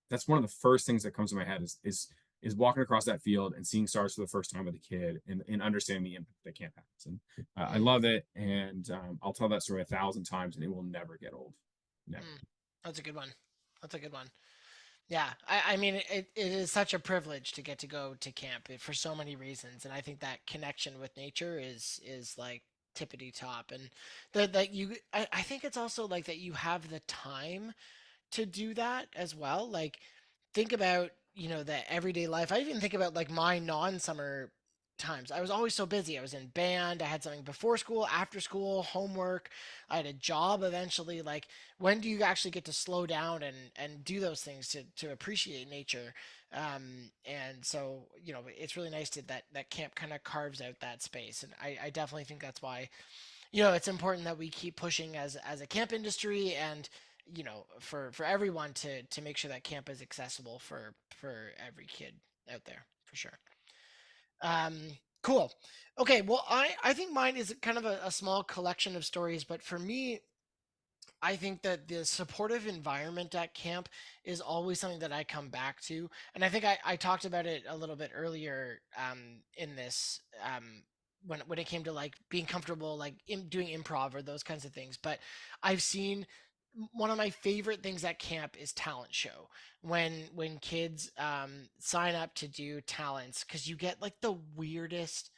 That's one of the first things that comes to my head is walking across that field and seeing stars for the first time with a kid and understanding the impact that camp has. And I Mm, love it. And I'll tell that story 1,000 times and it will never get old. Never. mm. That's a good one. That's a good one. Yeah, I mean, it is such a privilege to get to go to camp for so many reasons, and I think that connection with nature is like tippity top, and that I think it's also like that you have the time to do that as well. Like, think about, the everyday life. I even think about like my non-summer times. I was always so busy. I was in band, I had something before school, after school, homework, I had a job eventually. Like, when do you actually get to slow down and do those things to appreciate nature? And so, it's really nice that camp kind of carves out that space. And I definitely think that's why, it's important that we keep pushing as a camp industry, and for everyone to make sure that camp is accessible for every kid out there, for sure. um cool. Okay, well, I think mine is kind of a small collection of stories, but for me, I think that the supportive environment at camp is always something that I come back to. And I think I talked about it a little bit earlier, in this, when it came to like being comfortable, like doing improv or those kinds of things. But I've seen one of my favorite things at camp is talent show. When kids sign up to do talents, because you get like the weirdest,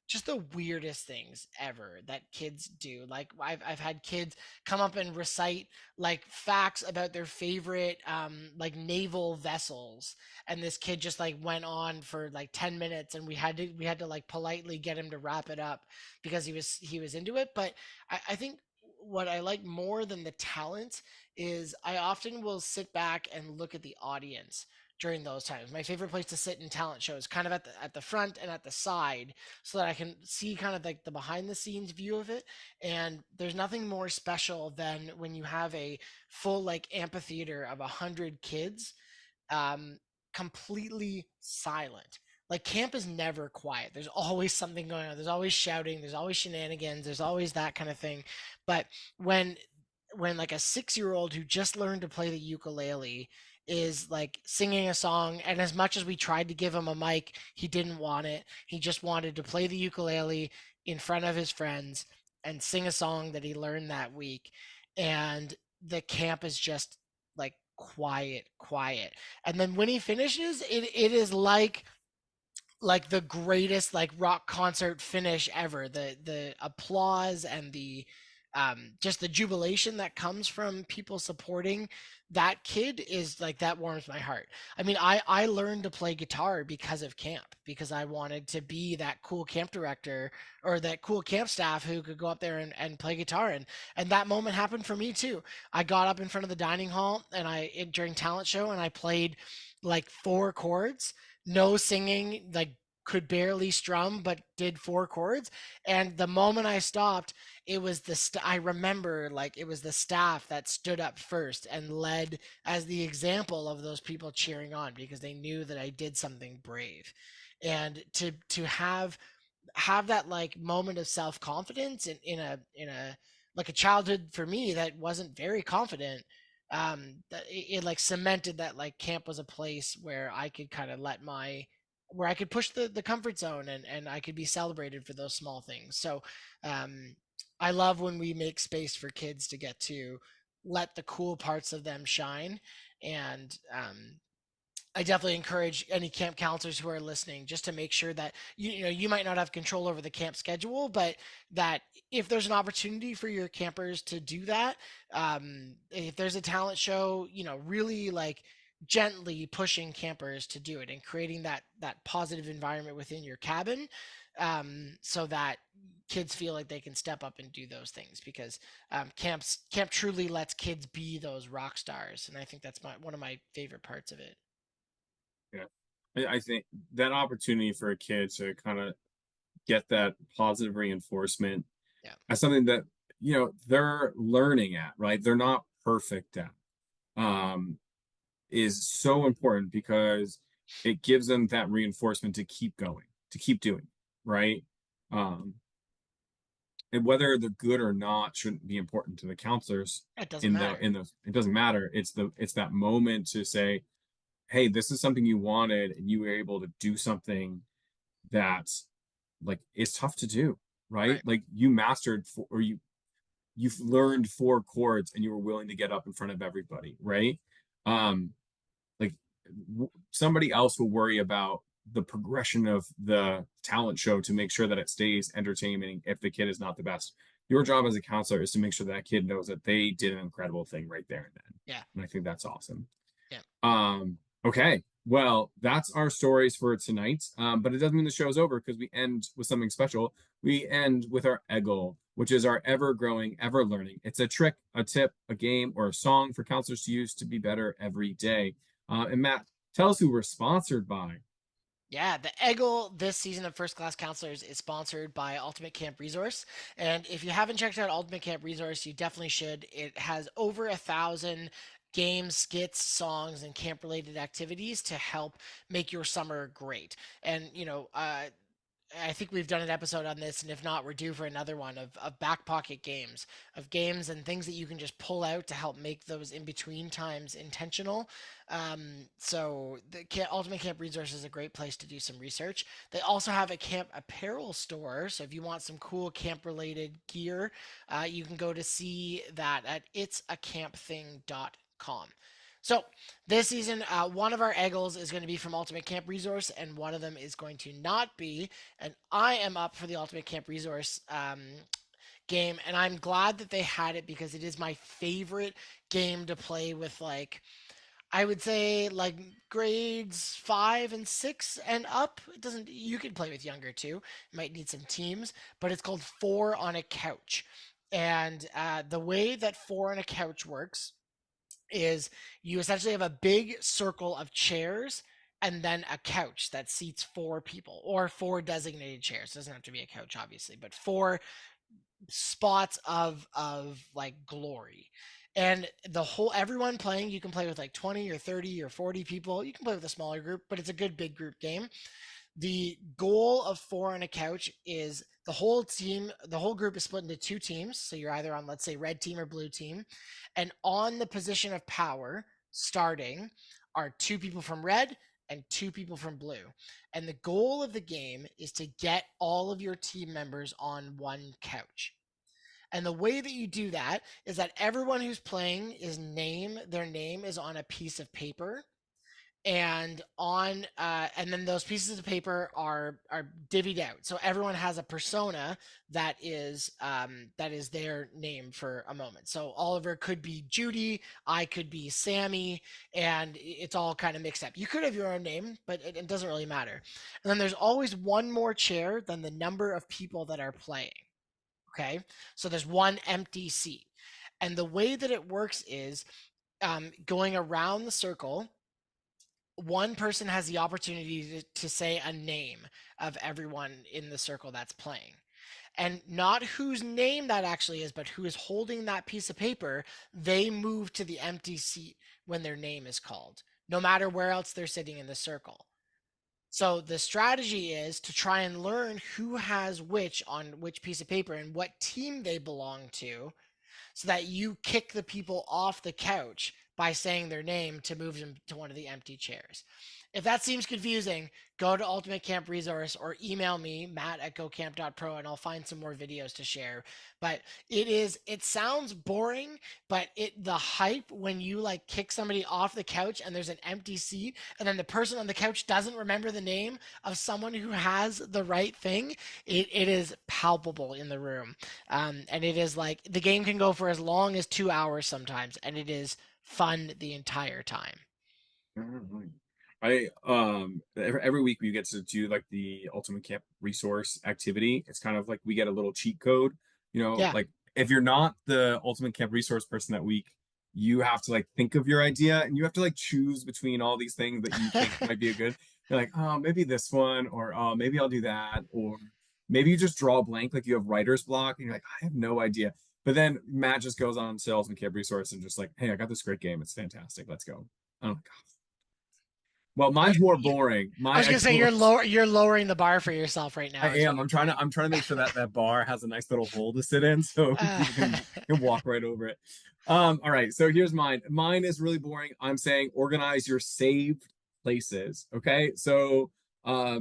just the weirdest things ever that kids do. Like, I've had kids come up and recite like facts about their favorite like naval vessels, and this kid just like went on for like 10 minutes, and we had to like politely get him to wrap it up because he was into it. But I think what I like more than the talent is I often will sit back and look at the audience during those times. My favorite place to sit in talent shows, kind of at the front and at the side, so that I can see kind of like the behind the scenes view of it. And there's nothing more special than when you have a full like amphitheater of 100 kids, um, completely silent. Like camp is never quiet. There's always something going on. There's always shouting. There's always shenanigans. There's always that kind of thing. But when when like a 6 year old who just learned to play the ukulele is like singing a song, and as much as we tried to give him a mic, he didn't want it. He just wanted to play the ukulele in front of his friends and sing a song that he learned that week. And the camp is just like quiet. And then when he finishes, it is like the greatest like rock concert finish ever. The applause and the just the jubilation that comes from people supporting that kid is like that warms my heart. I mean, I learned to play guitar because of camp, because I wanted to be that cool camp director or that cool camp staff who could go up there and play guitar. And that moment happened for me too. I got up in front of the dining hall and during talent show, and I played like 4 chords, no singing, like could barely strum, but did 4 chords. And the moment I stopped, it was I remember like it was the staff that stood up first and led as the example of those people cheering on, because they knew that I did something brave. And to have that like moment of self-confidence in a like a childhood for me that wasn't very confident, that it like cemented that like camp was a place where I could kind of let my where I could push the comfort zone, and I could be celebrated for those small things. So um I love when we make space for kids to get to let the cool parts of them shine. And I definitely encourage any camp counselors who are listening just to make sure that you know you might not have control over the camp schedule, but that if there's an opportunity for your campers to do that, if there's a talent show, you know, really like gently pushing campers to do it and creating that positive environment within your cabin, so that kids feel like they can step up and do those things, because camp truly lets kids be those rock stars, and I think that's one of my favorite parts of it. Yeah. I think that opportunity for a kid to kind of get that positive reinforcement Yeah. as something that, they're learning at, right? They're not perfect at, um, is so important because it gives them that reinforcement to keep going, to keep doing, right? Um, and whether they're good or not shouldn't be important to the counselors It doesn't matter. in those, it doesn't matter. It's that moment to say, hey, this is something you wanted and you were able to do something that like is tough to do, right? Right. Like you mastered or you've learned 4 chords and you were willing to get up in front of everybody, right? Um, like somebody else will worry about the progression of the talent show to make sure that it stays entertaining if the kid is not the best. Your job as a counselor is to make sure that kid knows that they did an incredible thing right there and then. Yeah. And I think that's awesome. Yeah. Okay. Well, that's our stories for tonight. But it doesn't mean the show's over because we end with something special. We end with our E.G.E.L, which is our ever growing, ever learning. It's a trick, a tip, a game, or a song for counselors to use to be better every day. And Matt, tell us who we're sponsored by. Yeah, the EGLE this season of First Class Counselors is sponsored by Ultimate Camp Resource. And if you haven't checked out Ultimate Camp Resource, you definitely should. It has over 1,000 games, skits, songs, and camp related activities to help make your summer great. And, I think we've done an episode on this, and if not, we're due for another one of back pocket games, of games and things that you can just pull out to help make those in between times intentional. So the Ultimate Camp Resource is a great place to do some research. They also have a camp apparel store, so if you want some cool camp related gear, you can go to see that at itsacampthing.com. So this season, one of our Eggles is going to be from Ultimate Camp Resource, and one of them is going to not be. And I am up for the Ultimate Camp Resource game, and I'm glad that they had it because it is my favorite game to play with, like, I would say like grades 5 and 6 and up. It doesn't. You can play with younger too. You might need some teams, but it's called Four on a Couch, and the way that Four on a Couch works is you essentially have a big circle of chairs and then a couch that seats four people, or four designated chairs. It doesn't have to be a couch, obviously, but four spots of like glory. And the whole everyone playing, you can play with like 20 or 30 or 40 people. You can play with a smaller group, but it's a good big group game. The goal of four on a couch is the whole group is split into two teams. So you're either on, let's say, red team or blue team. And on the position of power, starting, are two people from red and two people from blue. And the goal of the game is to get all of your team members on one couch. And the way that you do that is that everyone who's playing their name is on a piece of paper, and then those pieces of paper are divvied out, so everyone has a persona that is their name for a moment. So Oliver could be Judy, I could be Sammy, and it's all kind of mixed up. You could have your own name, but it doesn't really matter. And then there's always one more chair than the number of people that are playing. Okay, so there's one empty seat, and the way that it works is, going around the circle, one person has the opportunity to say a name of everyone in the circle that's playing. And not whose name that actually is, but who is holding that piece of paper, they move to the empty seat when their name is called, no matter where else they're sitting in the circle. So the strategy is to try and learn who has which on which piece of paper and what team they belong to, so that you kick the people off the couch by saying their name to move them to one of the empty chairs. If that seems confusing, go to Ultimate Camp Resource or email me, matt@gocamp.pro, and I'll find some more videos to share. But it sounds boring, but the hype when you like kick somebody off the couch and there's an empty seat, and then the person on the couch doesn't remember the name of someone who has the right thing, it is palpable in the room. And it is like the game can go for as long as 2 hours sometimes, and it is fun the entire time. Mhm. Every week we get to do like the Ultimate Camp resource activity. It's kind of like we get a little cheat code, Yeah. like if you're not the Ultimate Camp resource person that week, you have to like think of your idea and you have to like choose between all these things that you think might be a good. You're like, oh, maybe this one, or oh, maybe I'll do that, or maybe you just draw a blank, like you have writer's block, and you're like, I have no idea. But then Matt just goes on to Ultimate Camp resource and just like, hey, I got this great game. It's fantastic. Let's go. I'm like, well, Oh, mine's more boring. I My was I gonna say go, you're lowering the bar for yourself right I now, is what am. you're I'm trying to make sure that that bar has a nice little hole to sit in, so doing. people can walk right over it. All right. So here's mine. Mine is really boring. I'm saying organize your saved places. Okay. So I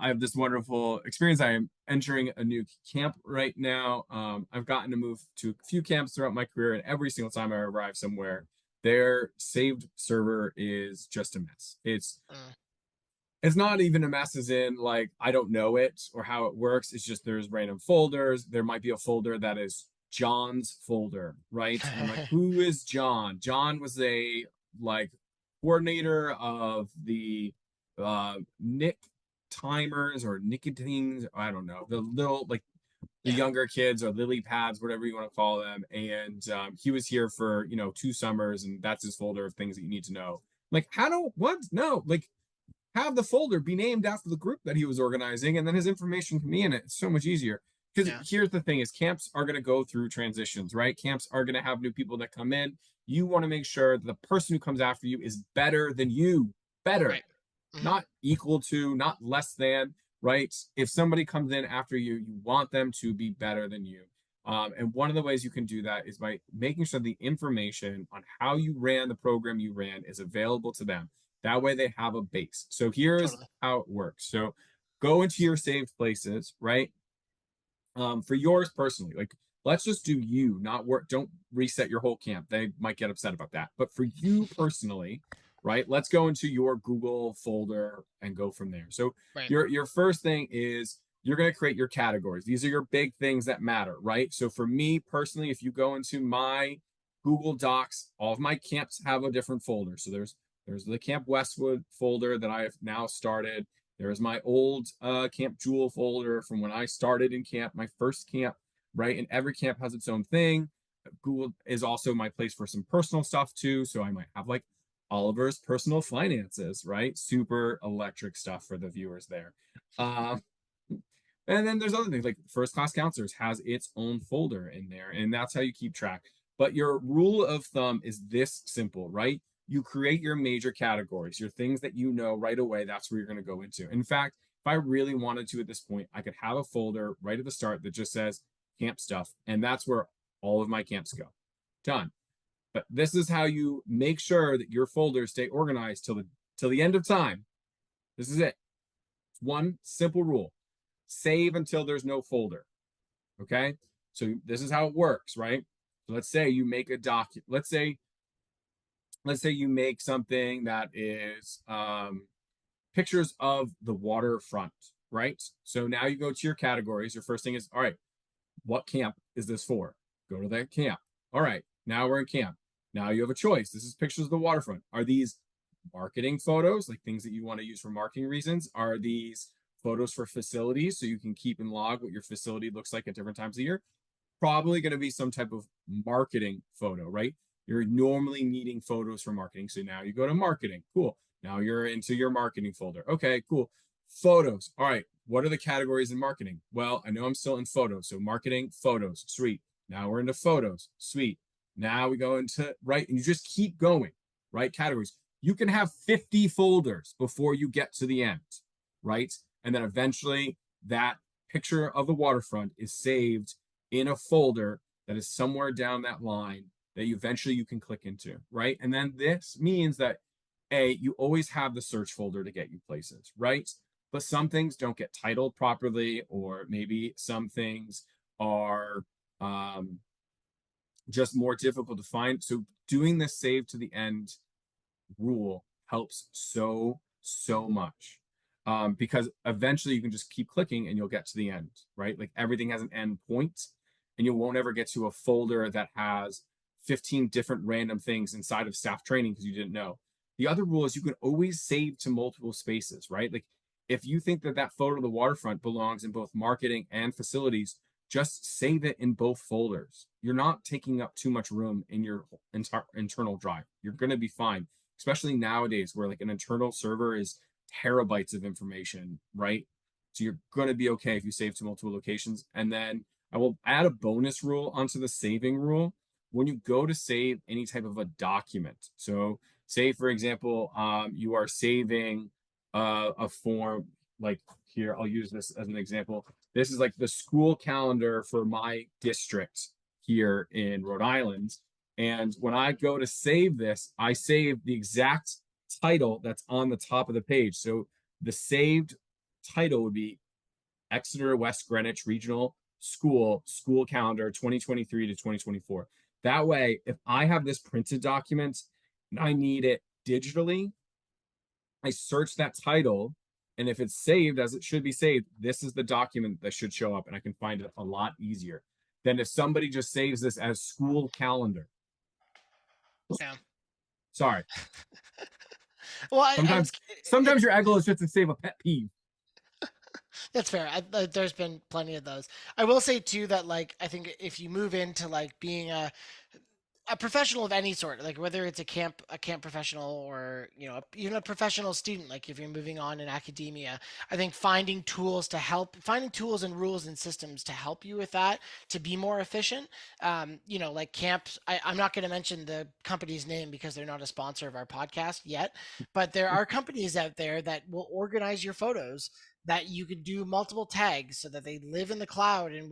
have this wonderful experience. I am entering a new camp right now. I've gotten to move to a few camps throughout my career, and every single time I arrive somewhere, their saved server is just a mess. It's not even a mess as in like I don't know it or how it works. It's just there's random folders. There might be a folder that is John's folder, right? And I'm like, who is John? John was a like coordinator of the Nick timers or nicotines. I don't know. The little like the Yeah. younger kids or lily pads, whatever you want to call them. And he was here for 2 summers, and that's his folder of things that you need to know. Like, how do what? No, like have the folder be named after the group that he was organizing, and then his information can be in it. It's so much easier. Because Yeah. here's the thing is camps are going to go through transitions, right? Camps are going to have new people that come in. You want to make sure that the person who comes after you is better than you. Better, Right. Hmm. not equal to, not less than, right? If somebody comes in after you, you want them to be better than you. And one of the ways you can do that is by making sure the information on how you ran the program you ran is available to them. That way they have a base. So here's Totally. how it works. So go into your saved places, right? For yours personally, like let's just do you, not work. Don't reset your whole camp. They might get upset about that. But for you personally, right? Let's go into your Google folder and go from there. So Right. your first thing is you're going to create your categories. These are your big things that matter, right? So for me personally, if you go into my Google Docs, all of my camps have a different folder. So there's the Camp Westwood folder that I have now started. There's my old Camp Jewel folder from when I started in camp, my first camp, right? And every camp has its own thing. Google is also my place for some personal stuff too. So I might have like Oliver's personal finances, right? Super electric stuff for the viewers there. Um, and then there's other things like First Class Counselors has its own folder in there, and that's how you keep track. But your rule of thumb is this simple, right? You create your major categories, your things that you know right away. That's where you're going to go into. In fact, if I really wanted to at this point, I could have a folder right at the start that just says camp stuff, and that's where all of my camps go. Done. But this is how you make sure that your folders stay organized till the end of time. This is it. It's one simple rule. Save until there's no folder. Okay? So this is how it works, right? So let's say you make a document. Let's say you make something that is pictures of the waterfront, right? So now you go to your categories. Your first thing is, all right, what camp is this for? Go to that camp. All right, now we're in camp. Now you have a choice. This is pictures of the waterfront. Are these marketing photos, like things that you want to use for marketing reasons? Are these photos for facilities so you can keep and log what your facility looks like at different times of year? Probably going to be some type of marketing photo, right? You're normally needing photos for marketing. So now you go to marketing. Cool. Now you're into your marketing folder. Okay, cool. Photos. All right. What are the categories in marketing? Well, I know I'm still in photos. So marketing, photos. Sweet. Now we're into photos. Sweet. Now we go into, right? And you just keep going, right? Categories. You can have 50 folders before you get to the end, right? And then eventually that picture of the waterfront is saved in a folder that is somewhere down that line that you can click into, right? And then this means that you always have the search folder to get you places, right? But some things don't get titled properly, or maybe some things are just more difficult to find. So doing this save to the end rule helps so much, because eventually you can just keep clicking and you'll get to the end, right? Like everything has an end point, and you won't ever get to a folder that has 15 different random things inside of staff training because you didn't know. The other rule is you can always save to multiple spaces, right? Like if you think that that photo of the waterfront belongs in both marketing and facilities, just save it in both folders. You're not taking up too much room in your internal drive. You're going to be fine, especially nowadays where like an internal server is terabytes of information, right? So you're going to be okay if you save to multiple locations. And then I will add a bonus rule onto the saving rule. When you go to save any type of a document, so say for example, you are saving a form, like here, I'll use this as an example. This is like the school calendar for my district here in Rhode Island. And when I go to save this, I save the exact title that's on the top of the page. So the saved title would be Exeter West Greenwich Regional School Calendar 2023 to 2024. That way, if I have this printed document and I need it digitally, I search that title, and if it's saved as it should be saved, this is the document that should show up, and I can find it a lot easier than if somebody just saves this as school calendar. Yeah. Sorry. Well, and Sometimes sometimes it's your goal is just to save a pet peeve. that's fair. There's been plenty of those. I will say too that like I think if you move into like being a professional of any sort, like whether it's a camp professional or even a professional student, like if you're moving on in academia, I think finding tools and rules and systems to help you with that to be more efficient. Like camps. I'm not going to mention the company's name because they're not a sponsor of our podcast yet, but there are companies out there that will organize your photos that you could do multiple tags so that they live in the cloud, and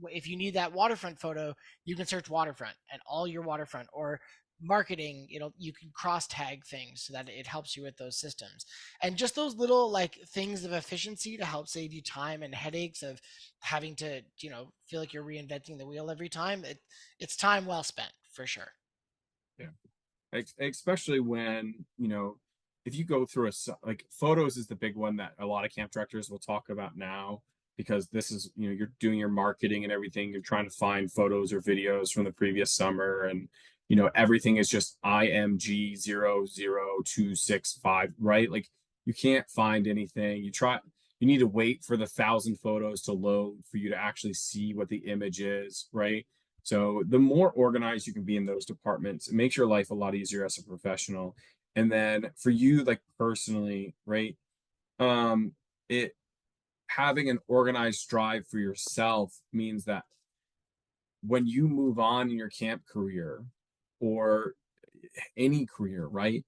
if you need that waterfront photo, you can search waterfront and all your waterfront, or marketing, you can cross tag things so that it helps you with those systems. And just those little like things of efficiency to help save you time and headaches of having to, feel like you're reinventing the wheel every time. It's time well spent for sure. Yeah. Especially when if you go through like photos is the big one that a lot of camp directors will talk about now, because this is you're doing your marketing and everything, you're trying to find photos or videos from the previous summer, and everything is just IMG00265, right? Like you can't find anything. You need to wait for the 1,000 photos to load for you to actually see what the image is, right? So the more organized you can be in those departments, it makes your life a lot easier as a professional. And then for you, like personally, right? It having an organized drive for yourself means that when you move on in your camp career or any career, right?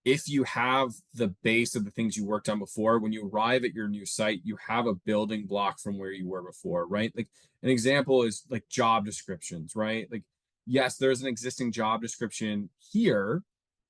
If you have the base of the things you worked on before, when you arrive at your new site, you have a building block from where you were before, right? Like an example is like job descriptions, right? Like, yes, there's an existing job description here,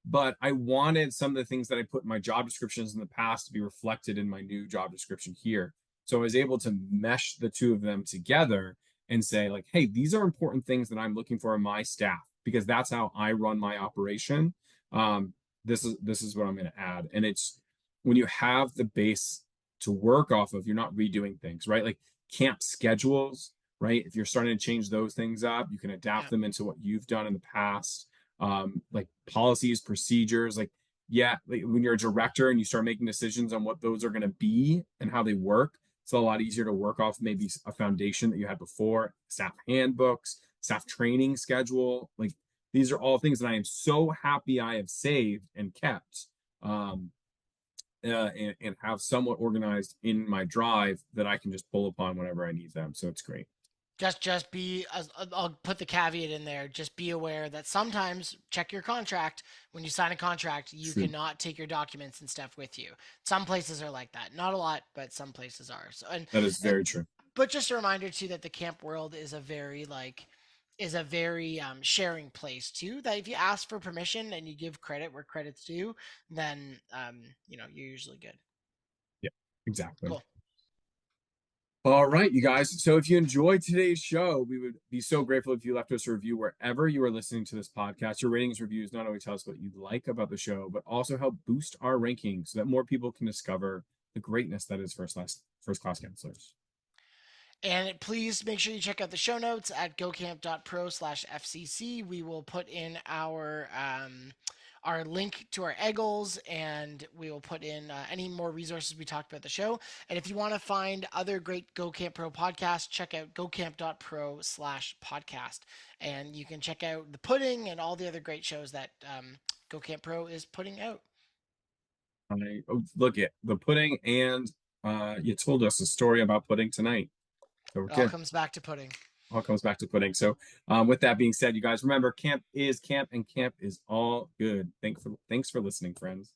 but I wanted some of the things that I put in my job descriptions in the past to be reflected in my new job description here. So I was able to mesh the two of them together and say, like, hey, these are important things that I'm looking for in my staff because that's how I run my operation. Um, this is what I'm going to add. And it's when you have the base to work off of, you're not redoing things, right? Like camp schedules, right? If you're starting to change those things up, you can adapt Yeah. them into what you've done in the past. Like policies, procedures, like yeah, like when you're a director and you start making decisions on what those are going to be and how they work, it's a lot easier to work off maybe a foundation that you had before, staff handbooks, staff training schedule, like these are all things that I am so happy I have saved and kept, um, and have somewhat organized in my drive that I can just pull upon whenever I need them. So it's great. Just be, I'll put the caveat in there. Just be aware that sometimes check your contract. When you sign a contract, you True. cannot take your documents and stuff with you. Some places are like that. Not a lot, but some places are. So That is and very true. but just a reminder too that the camp world is a very sharing place too. That if you ask for permission and you give credit where credit's due, then you're usually good. Yeah, exactly. Cool. All right, you guys. So if you enjoyed today's show, we would be so grateful if you left us a review wherever you are listening to this podcast. Your ratings, reviews not only tell us what you like about the show, but also help boost our rankings so that more people can discover the greatness that is first class counselors. And please make sure you check out the show notes at gocamp.pro/FCC. We will put in our link to our E.G.E.Ls, and we will put in any more resources we talked about the show. And if you want to find other great Go Camp Pro podcasts, check out gocamp.pro/podcast. And you can check out the pudding and all the other great shows that Go Camp Pro is putting out. Look at the pudding, and you told us a story about pudding tonight. So we're It all good. comes back to pudding. All comes back to pudding. So, with that being said, you guys remember camp is camp, and camp is all good. Thanks for listening, friends.